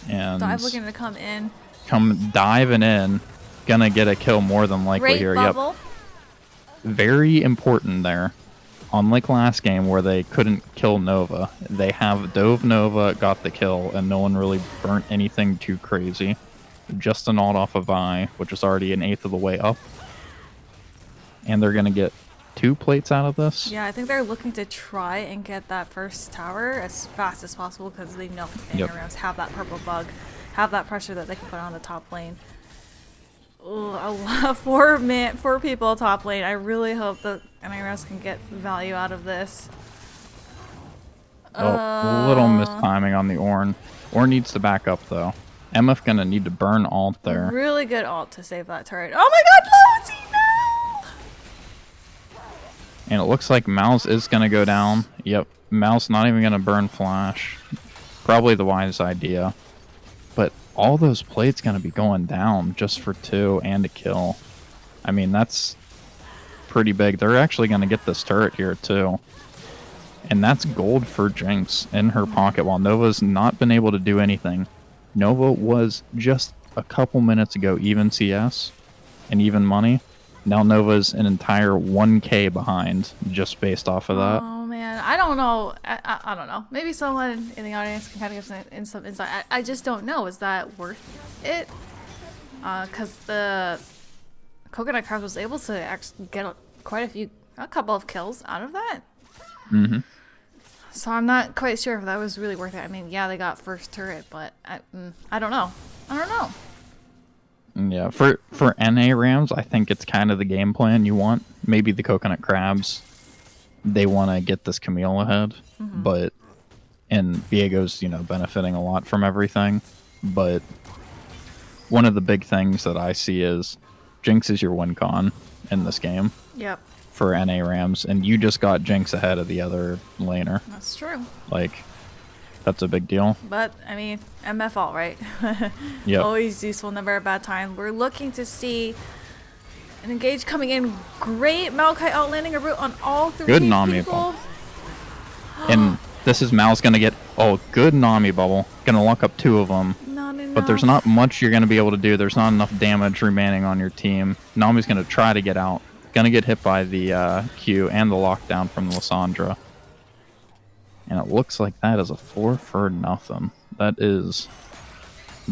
And Dive looking to come in. come diving in. Gonna get a kill more than likely Great here. bubble. Yep. Very important there. Unlike last game where they couldn't kill Nova, they have dove Nova, got the kill, and no one really burnt anything too crazy. Just an ult off of Vi, which is already an eighth of the way up. And they're gonna get 2 plates out of this. Yeah, I think they're looking to try and get that first tower as fast as possible because they know Yep. Rams have that purple bug, have that pressure that they can put on the top lane. Ooh, I love 4 people top lane. I really hope that Rams can get value out of this. Oh, a little mistiming on the Ornn. Ornn needs to back up though. MF gonna need to burn ult there. Really good ult to save that turret. Oh my god, luci, no! And it looks like Mouse is going to go down. Yep, Mouse not even going to burn Flash. Probably the wisest idea. But all those plates going to be going down just for 2 and a kill. I mean, that's pretty big. They're actually going to get this turret here too. And that's gold for Jinx in her pocket while Nova's not been able to do anything. Nova was just a couple minutes ago even CS and even money. Now Nova's an entire 1k behind just based off of that. Oh man, I don't know. I don't know. Maybe someone in the audience can kind of give some insight. I just don't know. Is that worth it? Because the Coconut Crabs was able to actually get a couple of kills out of that. Mm-hmm. So I'm not quite sure if that was really worth it. I mean, yeah, they got first turret, but I don't know. I don't know. Yeah, for NA Rams, I think it's kind of the game plan you want. Maybe the Coconut Crabs, they want to get this Camille ahead, but and Viego's benefiting a lot from everything. But one of the big things that I see is Jinx is your win con in this game. Yep, For NA Rams, and you just got Jinx ahead of the other laner. that's true. Like, that's a big deal. But I mean, MF all right. Yep. Always useful, never a bad time. We're looking to see an engage coming in. Great Maokai outlanding a root on all 3 Good Nami people. bubble. And this is Mal's gonna get good Nami bubble. Gonna lock up 2 of them. Not enough. But there's not much you're gonna be able to do. There's not enough damage remaining on your team. Nami's gonna try to get out. Gonna get hit by the Q and the lockdown from Lissandra. And it looks like that is a 4 for nothing. That is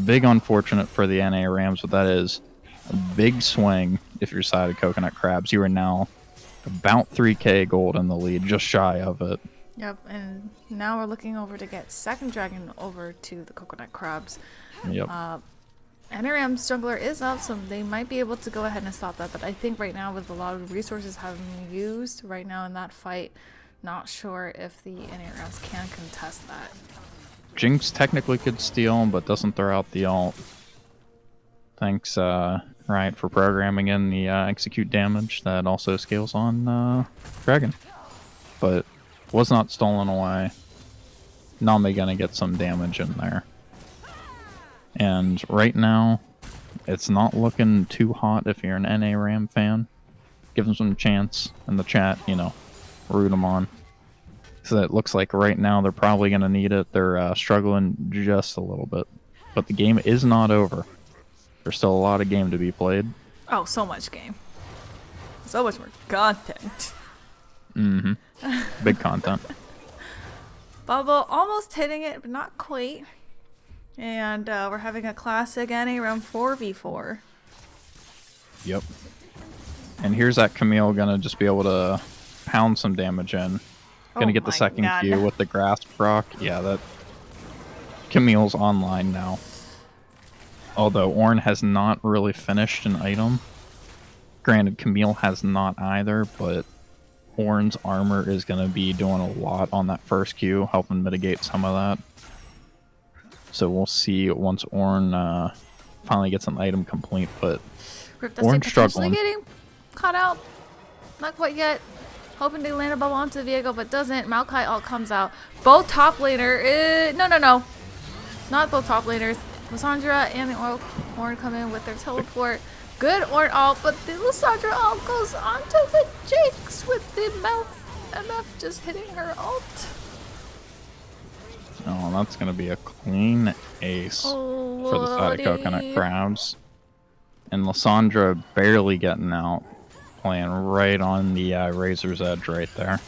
big unfortunate for the NA Rams, but that is a big swing if you're side of Coconut Crabs. You are now about 3k gold in the lead, just shy of it. Yep, and now we're looking over to get second dragon over to the Coconut Crabs. Yep. NRM's jungler is up, so they might be able to go ahead and stop that. But I think right now, with a lot of resources having been used right now in that fight, not sure if the NRMs can contest that. Jinx technically could steal, but doesn't throw out the ult. Thanks, Riot, for programming in the execute damage that also scales on Dragon. But was not stolen away. Nami gonna get some damage in there. And right now, it's not looking too hot if you're an NA Ram fan. Give them some chance in the chat, root them on. So it looks like right now they're probably going to need it. They're struggling just a little bit. But the game is not over. There's still a lot of game to be played. Oh, so much game. So much more content. Mm-hmm. Big content. Bubble almost hitting it, but not quite. And we're having a classic NA round 4v4. Yep. And here's that Camille going to just be able to pound some damage in. Gonna get the second Q with the grasp proc. Yeah, that Camille's online now. Although Ornn has not really finished an item. Granted, Camille has not either, but Orn's armor is going to be doing a lot on that first Q, helping mitigate some of that. So we'll see once Orn finally gets an item complete, but RIPDusty Orn's potentially struggling. getting caught out. Not quite yet. Hoping to land a bubble onto Viego, but doesn't. Maokai ult comes out. Both top laner. No. Not both top laners. Lissandra and the Orn come in with their teleport. Good Orn ult, but the Lissandra ult goes onto the Jakes with the MF just hitting her ult. Oh, that's going to be a clean ace for the side of Coconut Crabs. And Lissandra barely getting out, playing right on the razor's edge right there.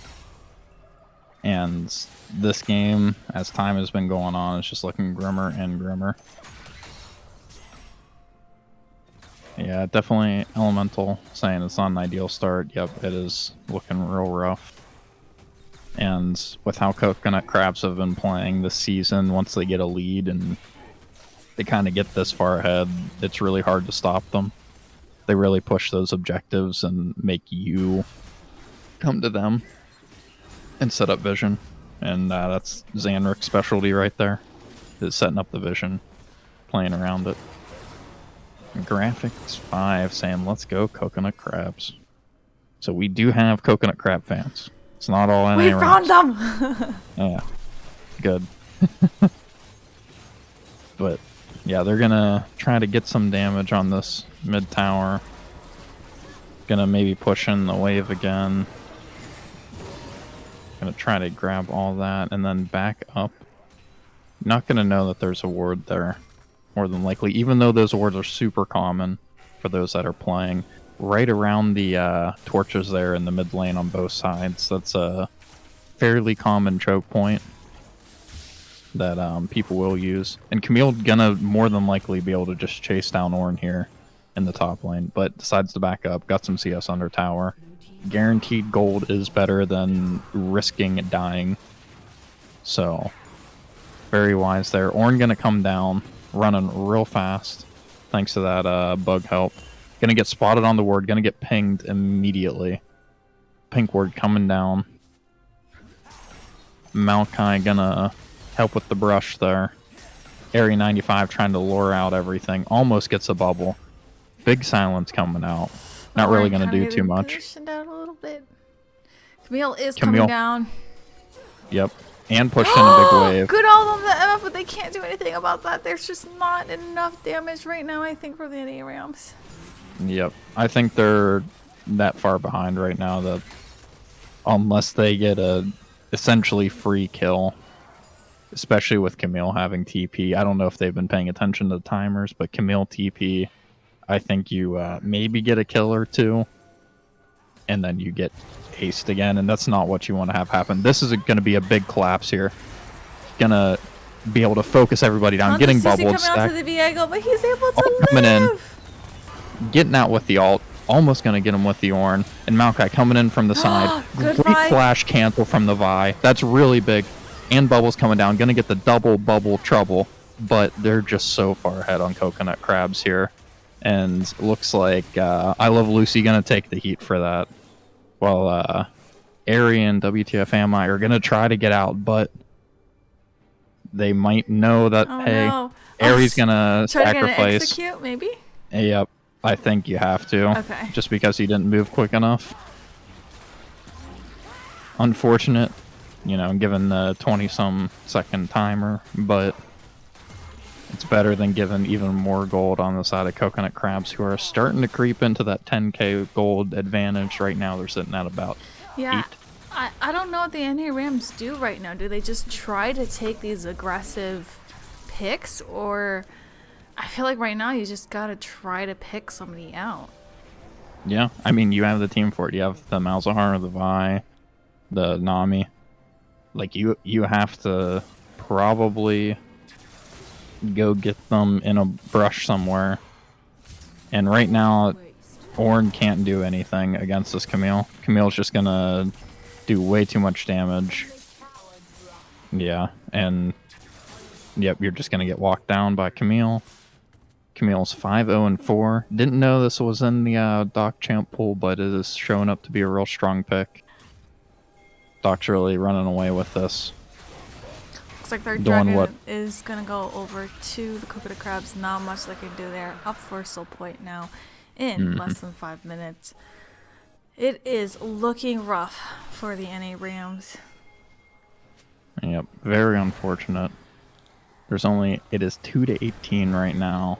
And this game, as time has been going on, is just looking grimmer and grimmer. Yeah, definitely Elemental saying it's not an ideal start. Yep, it is looking real rough. And with how Coconut Crabs have been playing this season, once they get a lead and they kind of get this far ahead, it's really hard to stop them. They really push those objectives and make you come to them and set up vision. And that's Zanrick's specialty right there, is setting up the vision, playing around it. Graphics 5 saying, let's go Coconut Crabs. So we do have Coconut Crab fans. It's not all NA We found them! Yeah, good. But yeah, they're gonna try to get some damage on this mid tower. Gonna maybe push in the wave again. Gonna try to grab all that and then back up. Not gonna know that there's a ward there, more than likely, even though those wards are super common for those that are playing. Right around the torches there in the mid lane on both sides. That's a fairly common choke point that people will use. And Camille gonna more than likely be able to just chase down Ornn here in the top lane, but decides to back up. Got some CS under tower. Guaranteed gold is better than risking dying. So, very wise there. Ornn gonna come down, running real fast, thanks to that bug help. Gonna get spotted on the ward, gonna get pinged immediately. Pink ward coming down. Maokai gonna help with the brush there. Area 95 trying to lure out everything. Almost gets a bubble. Big silence coming out. Not really gonna do too much. Positioned out a little bit. Camille is coming down. Yep. And pushed in a big wave. Good all on the MF, but they can't do anything about that. There's just not enough damage right now, I think, for the NA Rams. Yep. I think they're that far behind right now that unless they get a essentially free kill, especially with Camille having TP. I don't know if they've been paying attention to the timers, but Camille TP, I think you maybe get a kill or two, and then you get aced again, and that's not what you want to have happen. This is going to be a big collapse here. Gonna be able to focus everybody down, getting bubbled. Coming out to the Viego, but he's able to coming live. in. Getting out with the ult, almost going to get him with the Ornn, and Maokai coming in from the side. Great flash cancel from the Vi. That's really big. And Bubble's coming down, going to get the double bubble trouble, but they're just so far ahead on Coconut Crabs here. And looks like I Love Lucy going to take the heat for that. While Ari and wtfami are going to try to get out, but they might know that, hey, Ari's going to sacrifice. Execute, maybe? Yep. I think you have to. Okay. Just because he didn't move quick enough. Unfortunate, you know, given the 20-some second timer, but it's better than giving even more gold on the side of Coconut Crabs, who are starting to creep into that 10k gold advantage. Right now they're sitting at about 8. I don't know what the NA Rams do right now. Do they just try to take these aggressive picks, or I feel like right now you just gotta try to pick somebody out. Yeah, I mean, you have the team for it. You have the Malzahar, the Vi, the Nami. Like, you have to probably go get them in a brush somewhere. And right now, Ornn can't do anything against this Camille. Camille's just gonna do way too much damage. Yeah, and yep, you're just gonna get walked down by Camille. Camille's 5-0-4. Didn't know this was in the Doc Champ pool, but it is showing up to be a real strong pick. Doc's really running away with this. Looks like their Doing dragon what? is gonna go over to the coconut crabs. Not much they can do there. Up for a soul point now in less than 5 minutes. It is looking rough for the NA Rams. Yep, very unfortunate. It is 2-18 right now.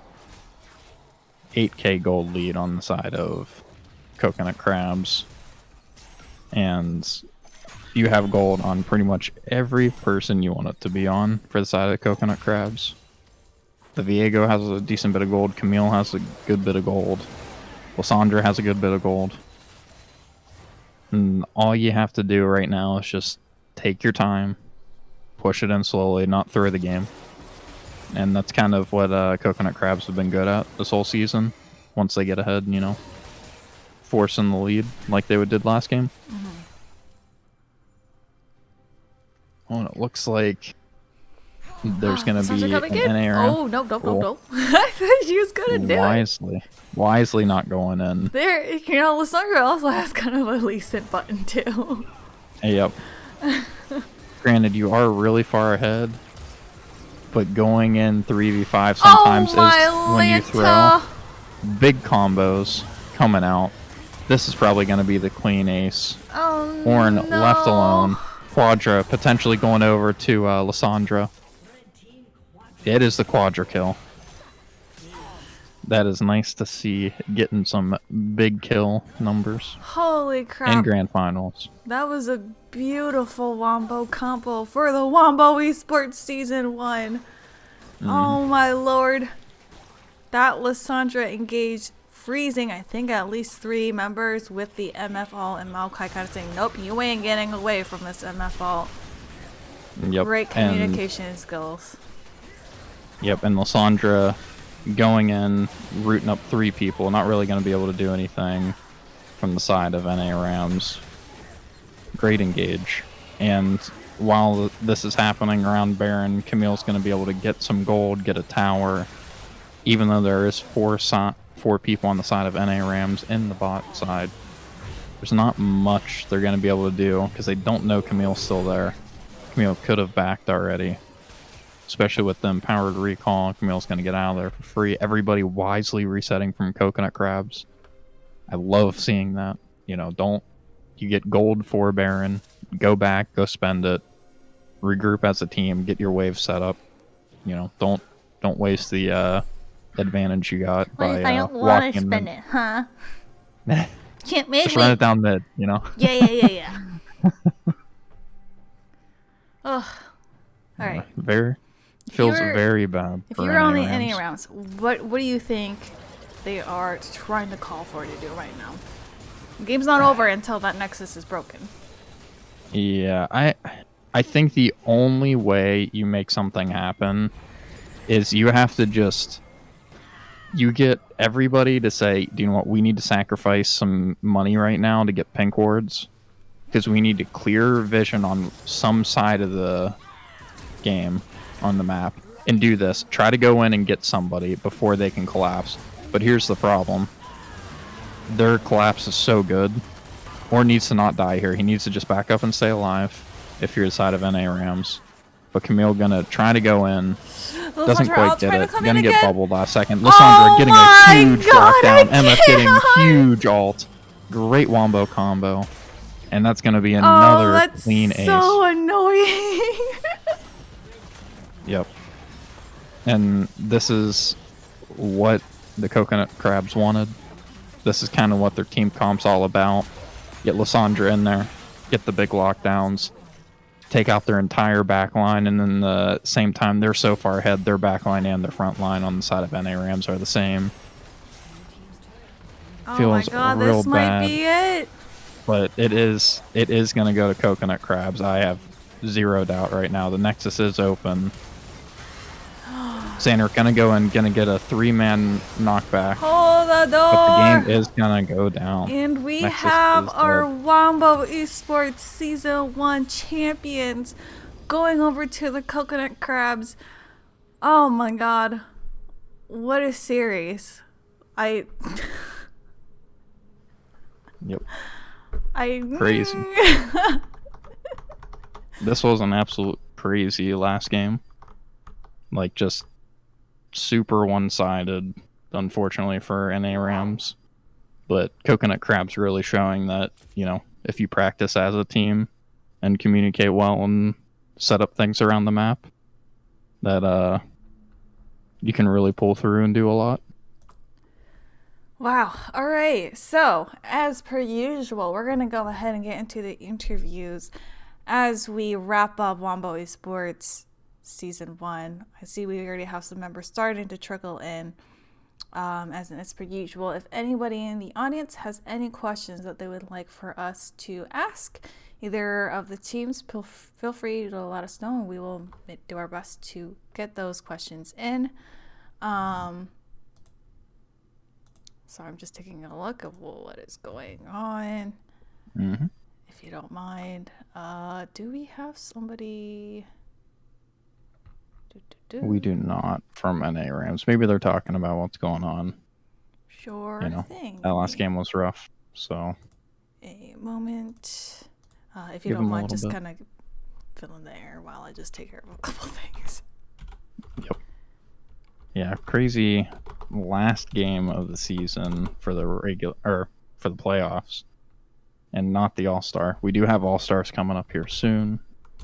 8k gold lead on the side of coconut crabs. And you have gold on pretty much every person you want it to be on for the side of the coconut crabs. The Viego has a decent bit of gold. Camille has a good bit of gold. Lysandra has a good bit of gold. And all you have to do right now is just take your time, push it in slowly, not throw the game. And that's kind of what coconut crabs have been good at this whole season. Once they get ahead, you know, forcing the lead like they did last game. Oh, and it looks like there's going to be an NAR. Oh, no. I thought she was going to do it. Wisely not going in. There, you know, Lysandra also has kind of a decent button, too. Yep. Granted, you are really far ahead, but going in 3v5 sometimes is when you throw big combos coming out. This is probably going to be the clean ace. Oh, Ornn no. left alone. Quadra potentially going over to Lysandra. It is the Quadra kill. That is nice to see, getting some big kill numbers. Holy crap. In grand finals. That was a beautiful Wombo combo for the Wombo eSports Season 1. Oh my lord. That Lysandra engaged, freezing, I think, at least 3 members with the MF ult, and Maokai kind of saying, nope, you ain't getting away from this MF ult. Yep. Great communication skills. Yep, and Lysandra going in, rooting up 3 people, not really going to be able to do anything from the side of NA Rams. Great engage. And while this is happening around Baron, Camille's going to be able to get some gold, get a tower, even though there is 4 people on the side of NA Rams in the bot side. There's not much they're going to be able to do because they don't know Camille's still there. Camille could have backed already. Especially with the empowered recall, Camille's going to get out of there for free. Everybody wisely resetting from coconut crabs. I love seeing that. You know, you get gold for Baron, go back, go spend it, regroup as a team, get your wave set up. You know, don't waste the advantage you got by if I don't want to spend it, huh? Can't make just me. run it down mid, you know. Yeah. Ugh. All right. Feels very bad. If for you're on the NA NA rounds, what do you think they are trying to call for to do right now? The game's not over until that Nexus is broken. Yeah, I think the only way you make something happen is you have to you get everybody to say, do you know what, we need to sacrifice some money right now to get pink wards, because we need to clear vision on some side of the game on the map and do this. Try to go in and get somebody before they can collapse. But here's the problem. Their collapse is so good. Ornn needs to not die here. He needs to just back up and stay alive if you're the side of NA Rams. But Camille gonna try to go in. Doesn't quite get it. Gonna get bubbled last second. Lysandra getting a huge lockdown. Emma getting huge ult. Great Wombo combo. And that's gonna be another clean ace. So annoying. Yep. And this is what the coconut crabs wanted. This is kind of what their team comp's all about. Get Lysandra in there, get the big lockdowns, take out their entire backline, and then the same time they're so far ahead, their backline and their front line on the side of NA Rams are the same. Oh Feels my god, real this bad, might be it. But it is going to go to coconut crabs. I have zero doubt right now. The Nexus is open. Zanrick gonna go and gonna get a 3-man knockback. Hold the door. But the game is gonna go down. And we Nexus have is our dead. Wombo eSports Season 1 champions going over to the Coconut Crabs. Oh my god. What a series. Yep. Crazy. This was an absolute crazy last game. Like, just super one-sided, unfortunately, for NA Rams. But Coconut Crab's really showing that, if you practice as a team and communicate well and set up things around the map, that you can really pull through and do a lot. Wow. All right. So, as per usual, we're going to go ahead and get into the interviews as we wrap up Wombo eSports Season 1. I see we already have some members starting to trickle in. As per usual, if anybody in the audience has any questions that they would like for us to ask either of the teams, feel free to let us know, and we will do our best to get those questions in. So I'm just taking a look at what is going on. Mm-hmm. If you don't mind, do we have somebody? We do not from NA Rams. Maybe they're talking about what's going on. Sure thing. That last game was rough, so. A moment. If you Give don't them a mind, little just bit. kind of fill in the air while I just take care of a couple things. Yep. Yeah, crazy last game of the season for the for the playoffs, and not the All-Star. We do have All-Stars coming up here soon.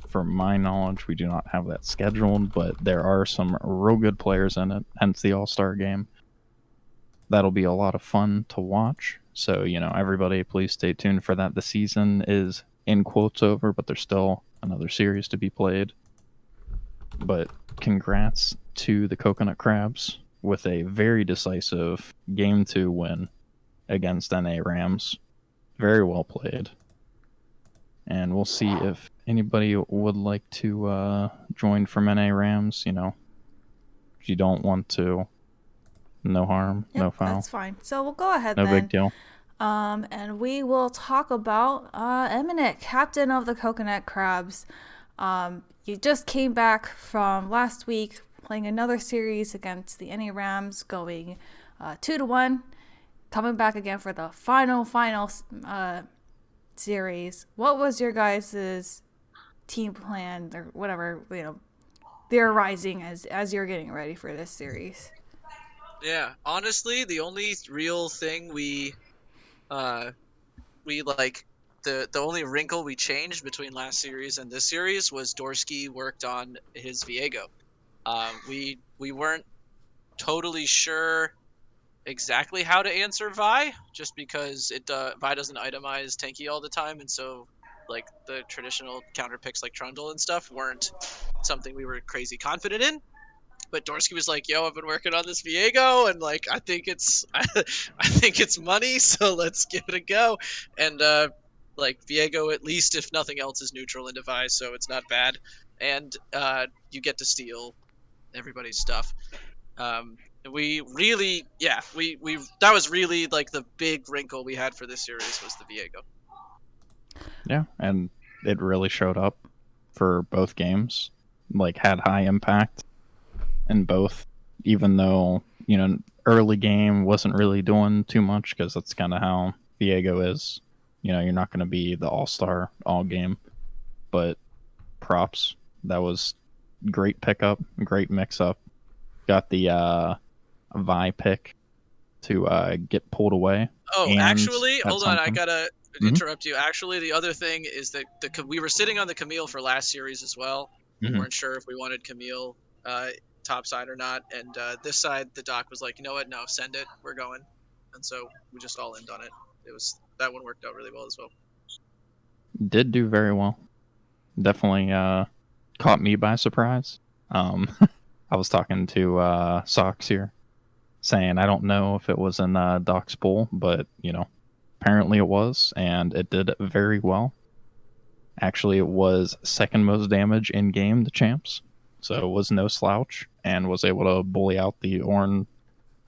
From my knowledge, we do not have that scheduled, but there are some real good players in it, hence the All-Star game. That'll be a lot of fun to watch. So, everybody, please stay tuned for that. The season is in quotes over, but there's still another series to be played. But congrats to the Coconut Crabs with a very decisive Game 2 win against NA Rams. Very well played. And we'll see if anybody would like to join from NA Rams. If you don't want to, no harm, no foul. That's fine. So we'll go ahead no then. big deal. And we will talk about emminik, captain of the Coconut Crabs. You just came back from last week playing another series against the NA Rams, going 2-1, coming back again for the final series. What was your guys' team plan or whatever, they're rising as you're getting ready for this series? Yeah, honestly, the only real thing we like, the only wrinkle we changed between last series and this series was Dorski worked on his Viego. We weren't totally sure exactly how to answer Vi, just because Vi doesn't itemize tanky all the time, and so like the traditional counter picks like Trundle and stuff weren't something we were crazy confident in. But Dorski was like, "Yo, I've been working on this Viego, and like I think it's money, so let's give it a go." And like Viego, at least if nothing else, is neutral in device, so it's not bad. And you get to steal everybody's stuff. We really, we that was really like the big wrinkle we had for this series was the Viego. Yeah, and it really showed up for both games. Like, had high impact in both, even though, early game wasn't really doing too much, because that's kind of how Viego is. You're not going to be the all-star all game, but props. That was great pickup, great mix-up. Got the Vi pick to get pulled away. Oh, actually, hold on, I gotta interrupt you. Actually, the other thing is that we were sitting on the Camille for last series as well. We weren't sure if we wanted Camille top side or not, and this side the doc was like, you know what, no, send it, we're going. And so we just all in on it. That one worked out really well as well. Did do very well. Definitely caught me by surprise. I was talking to Socks here, saying I don't know if it was in Doc's pool, but apparently it was, and it did very well. Actually, it was second most damage in game, the champs. So it was no slouch, and was able to bully out the Ornn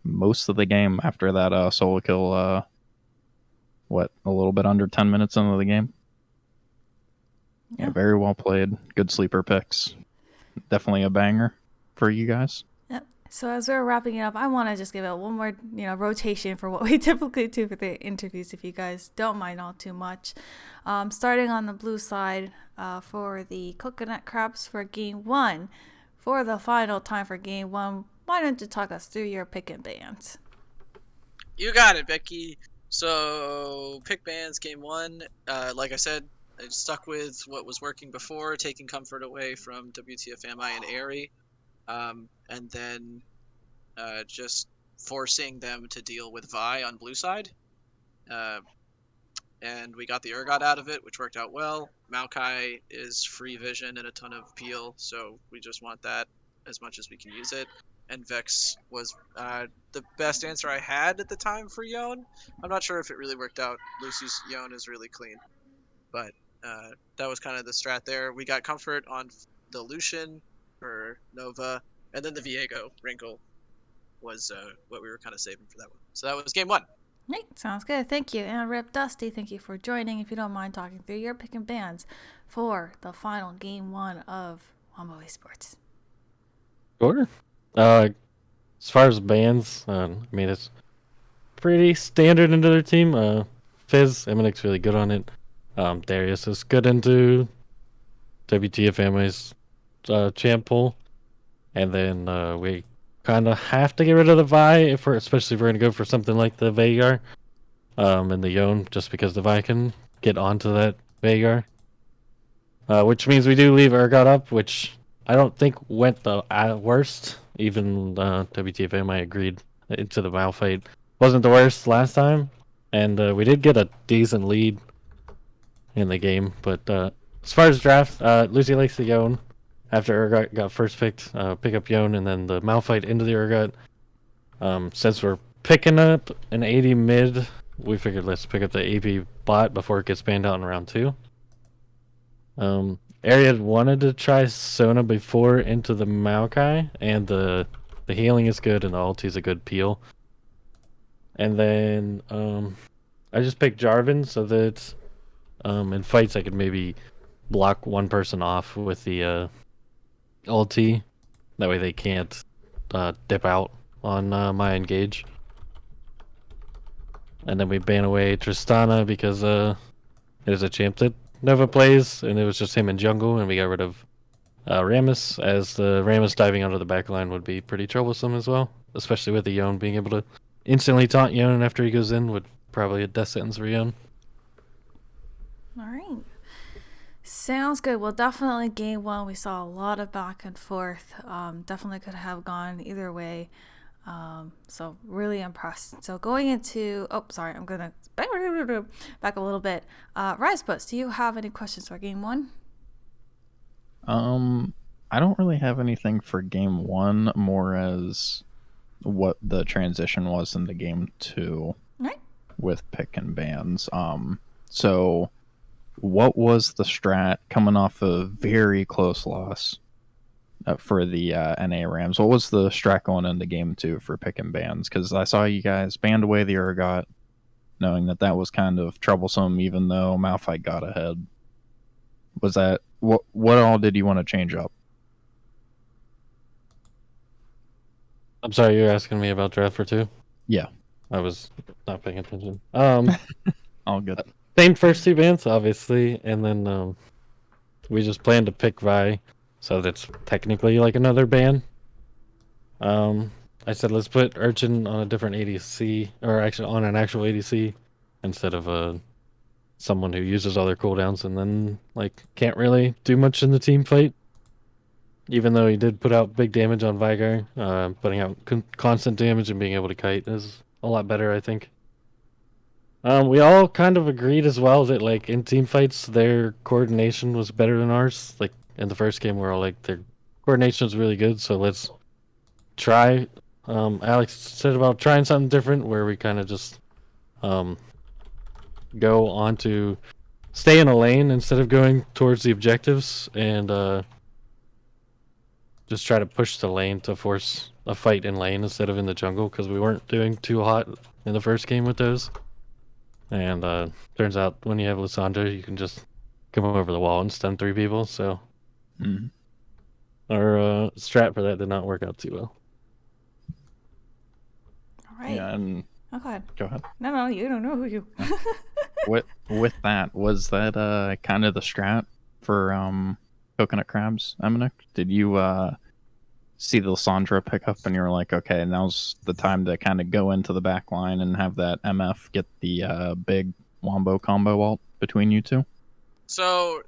most of the game after that solo kill, a little bit under 10 minutes into the game. Yeah, very well played. Good sleeper picks. Definitely a banger for you guys. Yep. So as we're wrapping it up, I want to just give it one more, rotation for what we typically do for the interviews, if you guys don't mind all too much. Starting on the blue side, for the coconut crabs for game 1. For the final time for game 1, why don't you talk us through your pick and bans? You got it, Becky. So, pick bans game 1. Like I said, I stuck with what was working before, taking comfort away from wtfami and Airy, and then just forcing them to deal with Vi on blue side. And we got the Urgot out of it, which worked out well. Maokai is free vision and a ton of peel, so we just want that as much as we can use it. And Vex was the best answer I had at the time for Yone. I'm not sure if it really worked out. Lucy's Yone is really clean, but that was kind of the strat there. We got comfort on the Lucian for Nova, and then the Viego Wrinkle was what we were kind of saving for that one. So that was game 1. Right, sounds good. Thank you. And RIPDusty, thank you for joining. If you don't mind talking through your pick and bans for the final game 1 of Wombo eSports. Sure. As far as bans, I mean, it's pretty standard into their team. Fizz, emminik's really good on it. Darius is good into wtfami's champ pool. And then we kind of have to get rid of the Vi, especially if we're going to go for something like the Veigar and the Yone, just because the Vi can get onto that Veigar. Which means we do leave Urgot up, which I don't think went the worst. Even wtfami agreed into the Malphite. Wasn't the worst last time, and we did get a decent lead in the game. But as far as draft, Lucy likes the Yone. After Urgot got first picked, pick up Yone and then the Malphite into the Urgot. Since we're picking up an 80 mid, we figured let's pick up the AP bot before it gets banned out in round 2. Ariad wanted to try Sona before into the Maokai, and the healing is good and the ulti is a good peel. And then I just picked Jarvan so that in fights I could maybe block one person off with the ulti. That way they can't dip out on my engage. And then we ban away Tristana because it is a champ that Nova plays, and it was just him in jungle, and we got rid of Rammus, as the Rammus diving onto the backline would be pretty troublesome as well, especially with the Yone being able to instantly taunt Yone after he goes in would probably a death sentence for Yone. Alright. Sounds good. Well, definitely game 1, we saw a lot of back and forth. Definitely could have gone either way. So really impressed. So going into, I'm gonna back a little bit. RIPDusty, do you have any questions for game 1? I don't really have anything for game 1, more as what the transition was into game 2 with pick and bans. So what was the strat coming off a very close loss for the NA Rams? What was the strat going into game 2 for pick and bans? Because I saw you guys banned away the Urgot, knowing that that was kind of troublesome, even though Malphite got ahead. Was that what all did you want to change up? I'm sorry, you're asking me about draft for 2? Yeah, I was not paying attention. all good. Same first 2 bans, obviously, and then we just planned to pick Vi, so that's technically like another ban. I said let's put Urchin on a different ADC, or actually on an actual ADC, instead of someone who uses all their cooldowns and then like can't really do much in the team fight. Even though he did put out big damage on Veigar, putting out constant damage and being able to kite is a lot better, I think. We all kind of agreed as well that like in team fights their coordination was better than ours. Like in the first game, we're all like their coordination is really good, so let's try. Alex said about trying something different where we kind of just go on to stay in a lane instead of going towards the objectives, and just try to push the lane to force a fight in lane instead of in the jungle, because we weren't doing too hot in the first game with those. And turns out when you have Lissandra, you can just come over the wall and stun 3 people. So our strat for that did not work out too well. All right. Yeah, and Go ahead. No, you don't know who you. with that, was that kind of the strat for coconut crabs, emminik? Did you see the Lissandra pick up and you're like, okay, now's the time to kind of go into the back line and have that MF get the big Wombo combo ult between you two? So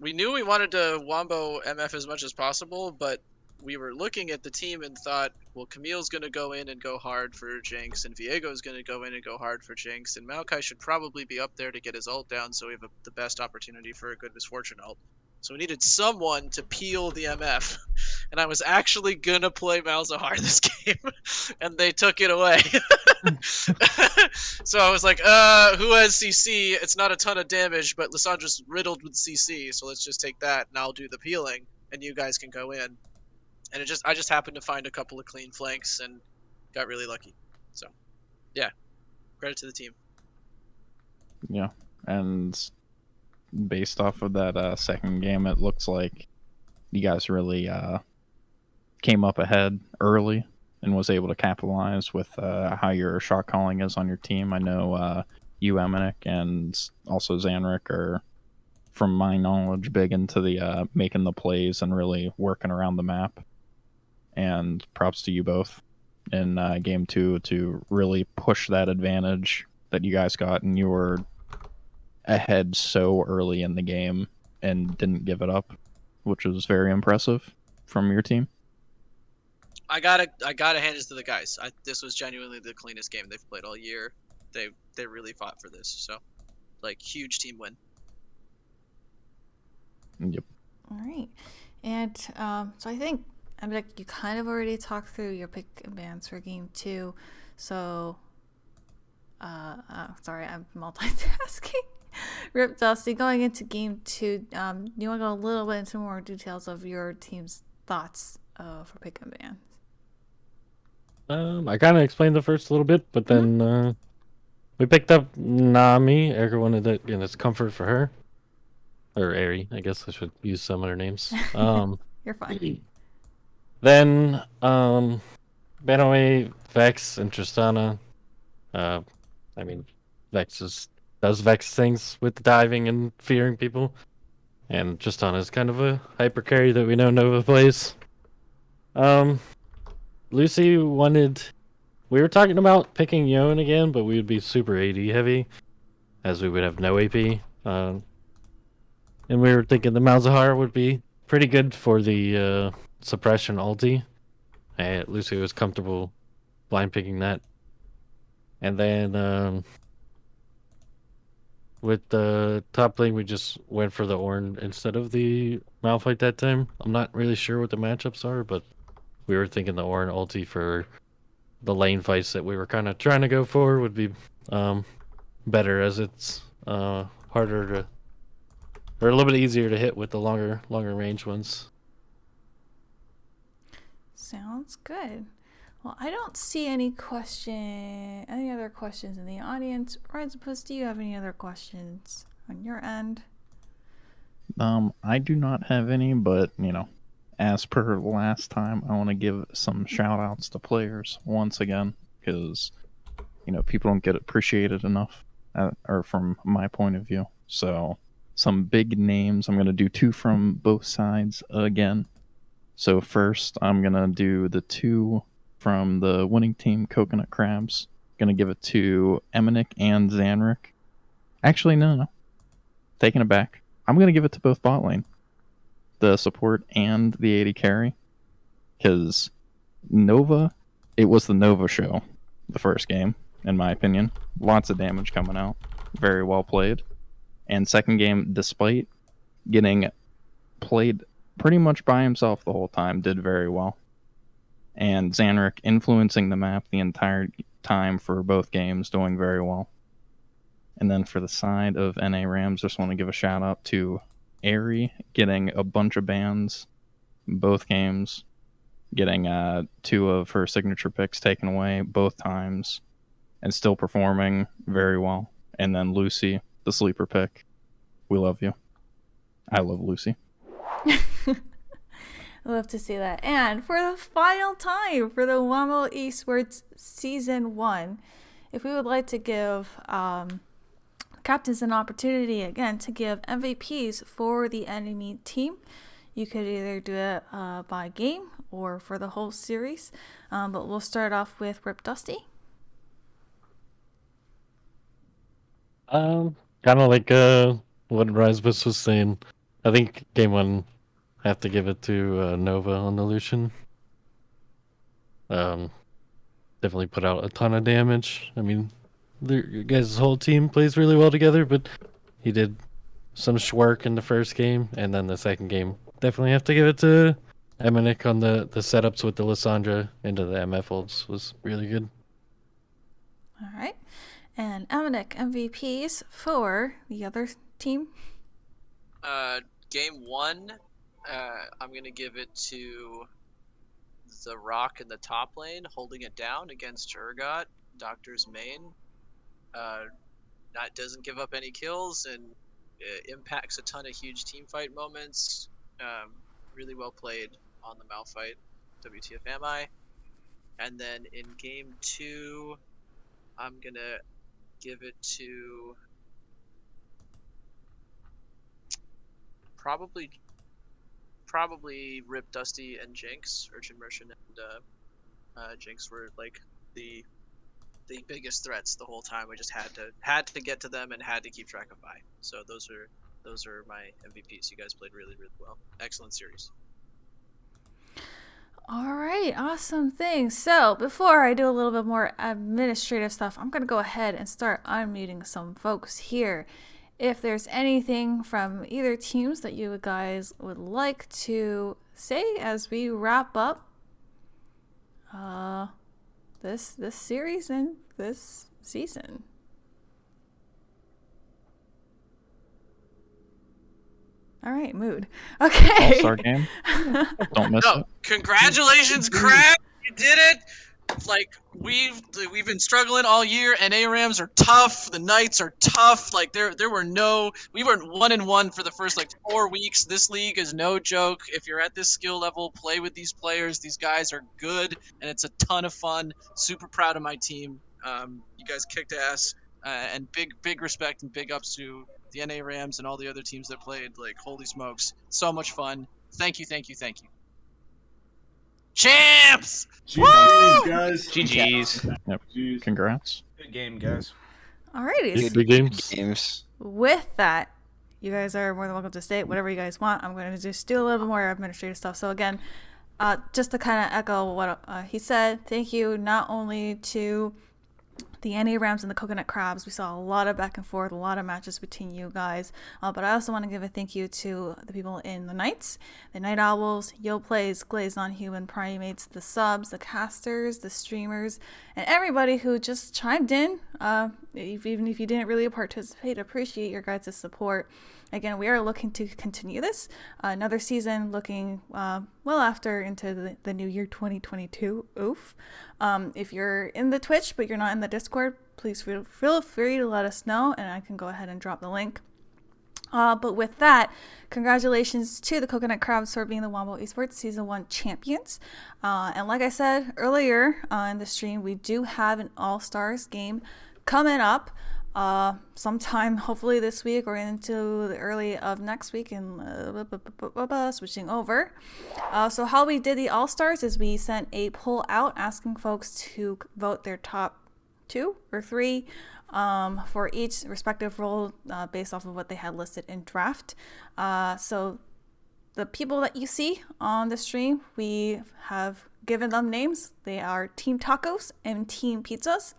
we knew we wanted to Wombo MF as much as possible, but we were looking at the team and thought, well, Camille's going to go in and go hard for Jinx, and Viego's going to go in and go hard for Jinx, and Maokai should probably be up there to get his ult down, so we have the best opportunity for a good Misfortune ult. So we needed someone to peel the MF, and I was actually going to play Malzahar this game, and they took it away. So I was like, who has CC? It's not a ton of damage, but Lissandra's riddled with CC, so let's just take that, and I'll do the peeling, and you guys can go in. And I just happened to find a couple of clean flanks and got really lucky. So, yeah, credit to the team. Yeah, and based off of that second game, it looks like you guys really came up ahead early and was able to capitalize with how your shot calling is on your team. I know you, emminik, and also Zanrick are, from my knowledge, big into the making the plays and really working around the map. And props to you both in game 2 to really push that advantage that you guys got, and you were ahead so early in the game and didn't give it up, which was very impressive from your team. I gotta hand it to the guys. This was genuinely the cleanest game they've played all year. They really fought for this, so like huge team win. Yep. All right, and so I think you kind of already talked through your pick and bans for game 2, so sorry, I'm multitasking. RIPDusty, going into game 2, you want to go a little bit into more details of your team's thoughts for pick and bans? I kind of explained the first a little bit, but then we picked up Nami. Erica wanted it, and it's comfort for her. Or Ari, I guess I should use some other names. You're fine. Then, Banaway, Vex, and Tristana. I mean, Vex does Vex things with the diving and fearing people. And Tristana is kind of a hyper carry that we know Nova plays. Lucy wanted... We were talking about picking Yone again, but we would be super AD heavy, as we would have no AP. And we were thinking the Malzahar would be pretty good for the suppression ulti. And Lucy was comfortable blind picking that. And then with the top lane, we just went for the Ornn instead of the Malphite that time. I'm not really sure what the matchups are, but we were thinking the Ornn ulti for the lane fights that we were kind of trying to go for would be better, as it's harder to, or a little bit easier to hit with the longer range ones. Sounds good. Well, I don't see any other questions in the audience. Rizapus, do you have any other questions on your end? I do not have any, but as per last time, I want to give some shout outs to players once again, because people don't get appreciated enough, or from my point of view. So some big names. I'm going to do 2 from both sides again. So first, I'm going to do the 2 from the winning team, Coconut Crabs. Going to give it to emminik and Zanrick. Actually, no. Taking it back. I'm going to give it to both bot lane, the support and the AD carry. Because Nova, it was the Nova show, the first game, in my opinion. Lots of damage coming out. Very well played. And second game, despite getting played pretty much by himself the whole time, did very well. And Zanrick influencing the map the entire time for both games, doing very well. And then for the side of NA Rams, just want to give a shout out to Ari, getting a bunch of bans both games, getting 2 of her signature picks taken away both times, and still performing very well. And then Lucy, the sleeper pick. We love you. I love Lucy. I love to see that. And for the final time for the Wombo eSports Season 1, if we would like to give kind captains an opportunity again to give MVPs for the enemy team. You could either do it by game or for the whole series, but we'll start off with RIPDusty. Kind of like what Risebus was saying. I think game 1, I have to give it to Nova on the Lucian. Definitely put out a ton of damage. I mean, your guys' whole team plays really well together, but he did some work in the first game, and then the second game, definitely have to give it to emminik on the setups with the Lissandra into the MF ults was really good. All right. And emminik MVPs for the other team. Game 1, I'm going to give it to the Rock in the top lane, holding it down against Urgot, Doctor's main. Doesn't give up any kills and impacts a ton of huge team fight moments. Really well played on the Malphite, wtfami. And then in game 2, I'm going to give it to probably RIPDusty and Jinx. Urchin Merchant and Jinx were like the biggest threats the whole time. We just had to get to them and had to keep track of Vi. So those are my MVPs. You guys played really, really well. Excellent series. All right, awesome thing. So before I do a little bit more administrative stuff, I'm going to go ahead and start unmuting some folks here. If there's anything from either teams that you guys would like to say as we wrap up this series and this season. All right, mood. Okay. All-Star game. Don't miss it. Congratulations, Crab! You did it! Like, we've been struggling all year, and ARAMs are tough, the Knights are tough, like, we were 1-1 for the first, 4 weeks. This league is no joke. If you're at this skill level, play with these players. These guys are good, and it's a ton of fun. Super proud of my team. You guys kicked ass, and big respect and big ups to the NA Rams and all the other teams that played. Like, holy smokes, so much fun. Thank you. Champs! GG's, guys. GG's. Yep. GG's. Congrats. Good game, guys. Alrighty. Big games. With that, you guys are more than welcome to stay, whatever you guys want. I'm going to just do a little bit more administrative stuff. So again, just to kind of echo what he said, thank you not only to the NA Rams and the Coconut Crabs. We saw a lot of back and forth, a lot of matches between you guys. But I also want to give a thank you to the people in the Knights, the Night Owls, Yo Plays, Glazed Non-Human Primates, the subs, the casters, the streamers, and everybody who just chimed in. Even if you didn't really participate, appreciate your guys' support. Again, we are looking to continue this. Another season looking well after into the new year 2022. Oof. If you're in the Twitch but you're not in the Discord, please feel free to let us know and I can go ahead and drop the link. But with that, congratulations to the Coconut Crabs for being the Wombo eSports Season 1 champions. And like I said earlier in the stream, we do have an All-Stars game coming up. Sometime hopefully this week or into the early of next week and switching over. So how we did the All-Stars is we sent a poll out asking folks to vote their top 2 or 3 for each respective role based off of what they had listed in draft. So the people that you see on the stream, we have given them names. They are Team Tacos and Team Pizzas.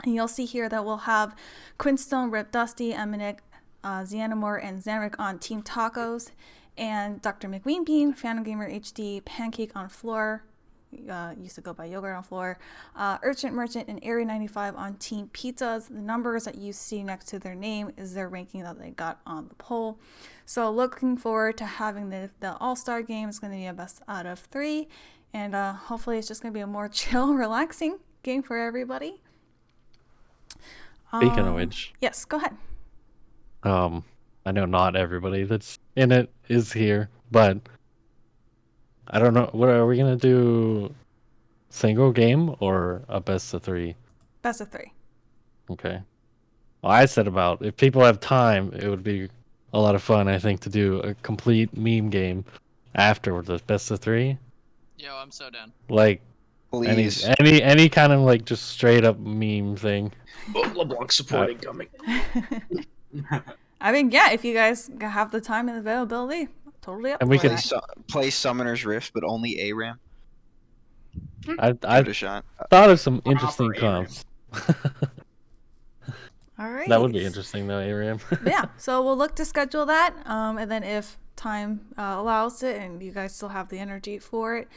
And you'll see here that we'll have Quinstone, RIPDusty, emminik, Xanamore, and Zanrick on Team Tacos, and DrMcWeenBean, Phantom Gamer HD, Pancake on Floor, used to go by Yogurt on Floor, Urchin Merchant, and Airy95 on Team Pizzas. The numbers that you see next to their name is their ranking that they got on the poll. So looking forward to having the All-Star game. It's going to be a best out of 3, and hopefully it's just going to be a more chill, relaxing game for everybody. Speaking of which, yes, go ahead. I know not everybody that's in it is here, but I don't know. What are we gonna do? Single game or a best of 3? Best of 3. Okay. Well, I said about if people have time, it would be a lot of fun, I think, to do a complete meme game after the best of 3. Yo, I'm so down. Like Please. any kind of like just straight up meme thing. LeBlanc supporting coming. I mean, yeah, if you guys have the time and availability, totally up And we for could that. Play Summoner's Rift, but only ARAM. I Give it a shot. thought of some interesting ARAM. comps. All right. That would be interesting, though, ARAM. Yeah, so we'll look to schedule that, and then if time allows it and you guys still have the energy for it,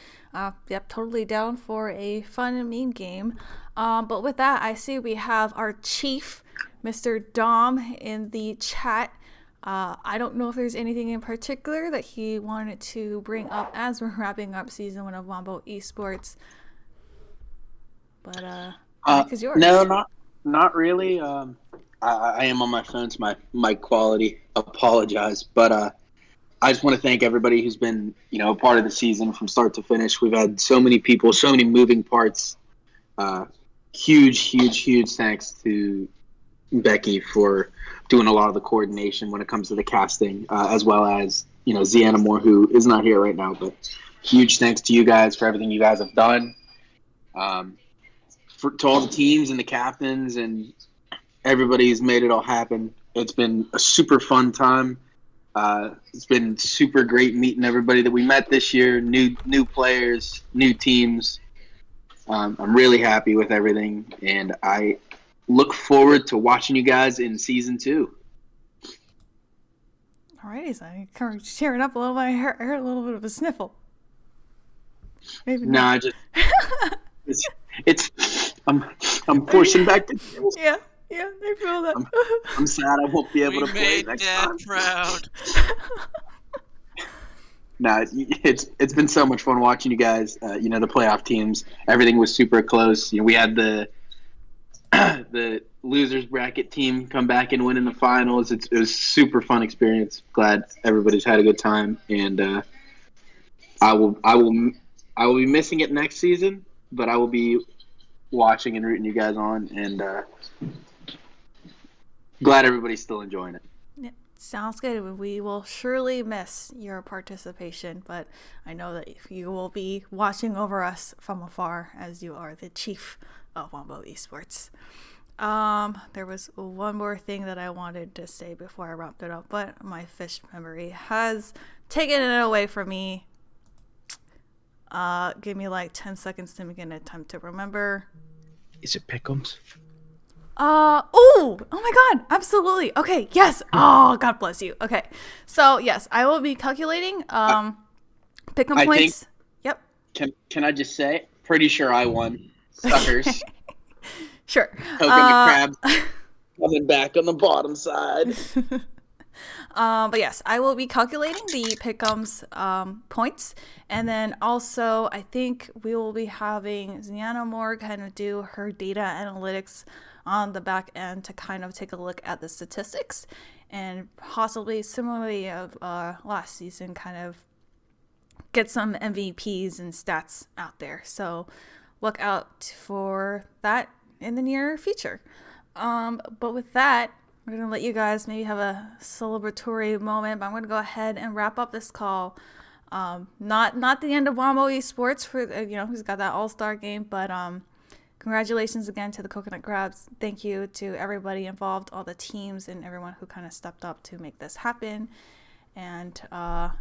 yep, totally down for a fun meme game. But with that, I see we have our chief, Mr. Dom, in the chat. I don't know if there's anything in particular that he wanted to bring up as we're wrapping up season 1 of Wombo eSports, but mic is yours. No, not really. I am on my phone, so my mic quality. Apologize, but I just want to thank everybody who's been, a part of the season from start to finish. We've had so many people, so many moving parts. Huge thanks to Becky for doing a lot of the coordination when it comes to the casting, as well as Ziana Moore, who is not here right now. But huge thanks to you guys for everything you guys have done. To all the teams and the captains and everybody's made it all happen. It's been a super fun time. It's been super great meeting everybody that we met this year. New players, new teams. I'm really happy with everything, and I look forward to watching you guys in season 2. Alrighty, so I'm kind of cheering up a little bit. I heard a little bit of a sniffle. Maybe Nah, not. I'm forcing back to Yeah, I feel that. I'm sad I won't be able to play made next Dad time. proud. Nah, it's been so much fun watching you guys. The playoff teams, everything was super close. We had the losers bracket team come back and win in the finals. It was a super fun experience. Glad everybody's had a good time, and I will be missing it next season, but I will be watching and rooting you guys on, and glad everybody's still enjoying it. Yeah, sounds good. We will surely miss your participation, but I know that you will be watching over us from afar as you are the chief of Wombo eSports. There was one more thing that I wanted to say before I wrapped it up, but my fish memory has taken it away from me. Give me like 10 seconds to make an attempt to remember. Is it Pick'ems? Oh my god, absolutely. Okay, yes. Oh, God bless you. Okay, so yes, I will be calculating pick'em I points. think- Yep. Can I just say, pretty sure I won. Suckers. Sure. Coconut crabs coming back on the bottom side. But yes, I will be calculating the pick'ems points, and then also I think we will be having Ziana Moore kind of do her data analytics on the back end to kind of take a look at the statistics, and possibly similarly of last season, kind of get some MVPs and stats out there. So look out for that in the near future. But with that, we're going to let you guys maybe have a celebratory moment, but I'm going to go ahead and wrap up this call. Not the end of Wombo eSports for, who's got that all-star game, but congratulations again to the Coconut Crabs. Thank you to everybody involved, all the teams and everyone who kind of stepped up to make this happen. And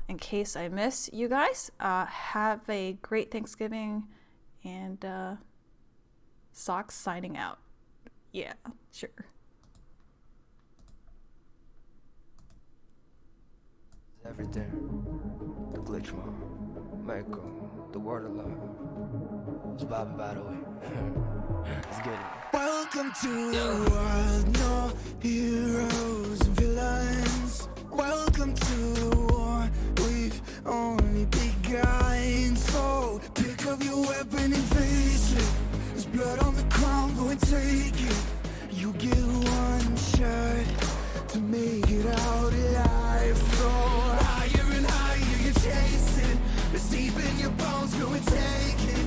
in case I miss you guys, have a great Thanksgiving, and Socks signing out. Yeah, sure. Everything, the glitch mom, Michael, the word of love. It's Bobby, by the way. Let's get it. Welcome to the world, no heroes and villains. Welcome to the war, we've only begun. So pick up your weapon and face it. There's blood on the ground, go and take it. You get one shot to make it out alive. So higher and higher you're chasing. It's deep in your bones, go and take it.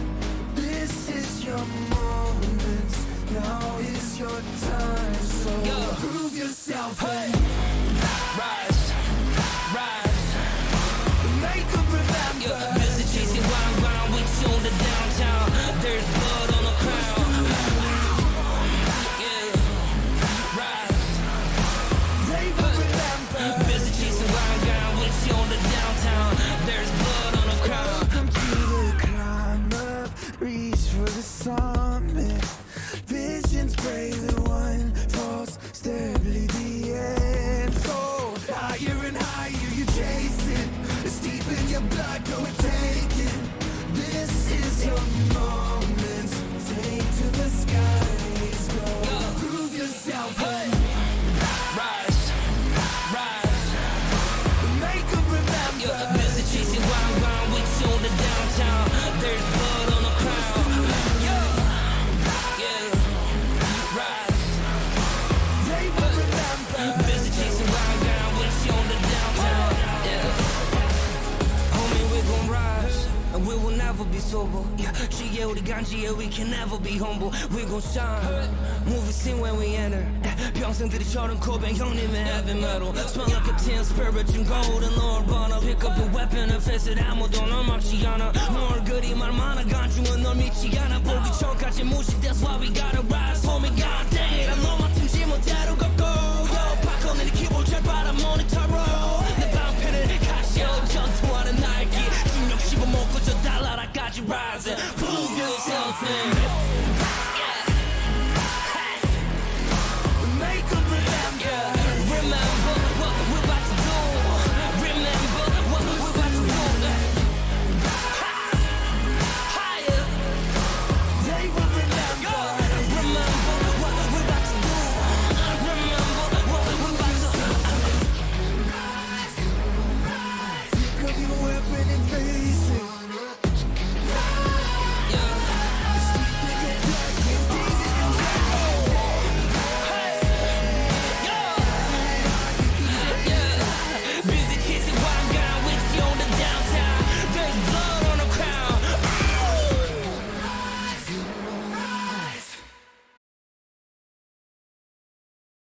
This is your moment, now is your time. So yourself and rise, rise. Make them remember. Busy chasing round with you on the downtown. There's blood on the crown. Yeah, rise. They will remember. Busy chasing round with you on the downtown. There's blood on the crown. Welcome to the climb up, reach for the summit. Visions brave the one false, steadily the end. So higher and higher you chase it. It's deep in your blood, go and take it. This is your moment. Take to the skies, go. Prove yourself, hey. Rise, rise. Make them remember. Busy chasing round with you on the downtown. There's blood on the crown. Yeah, rise. They will remember. Busy chasing round with you on the downtown. Yeah. Homie, we gon' rise, and we will never be sober. Yeah, 지혜 우리 간지에 we can never be humble. We gon' shine, movie scene when we enter. 평생들이 저런 고백 형님의 heavy metal. Smell like a tin spirit 좀 golden lord 번호. Pick up your weapon and face it 아무도 널 막지 않아. 뭘 그리 말 많아 간중은 널 믿지 않아. 보기 전까지 무시 that's why we gotta rise. Homie god dang it 난 너만 틈지 못대로 걷고. Yo 바꿔내 네 키보드 잘 봐라 모니터로. 내 방패는 카시오 전투하는 날개. 중력 씹어먹고 저 달나라까지 rise. Prove yourself and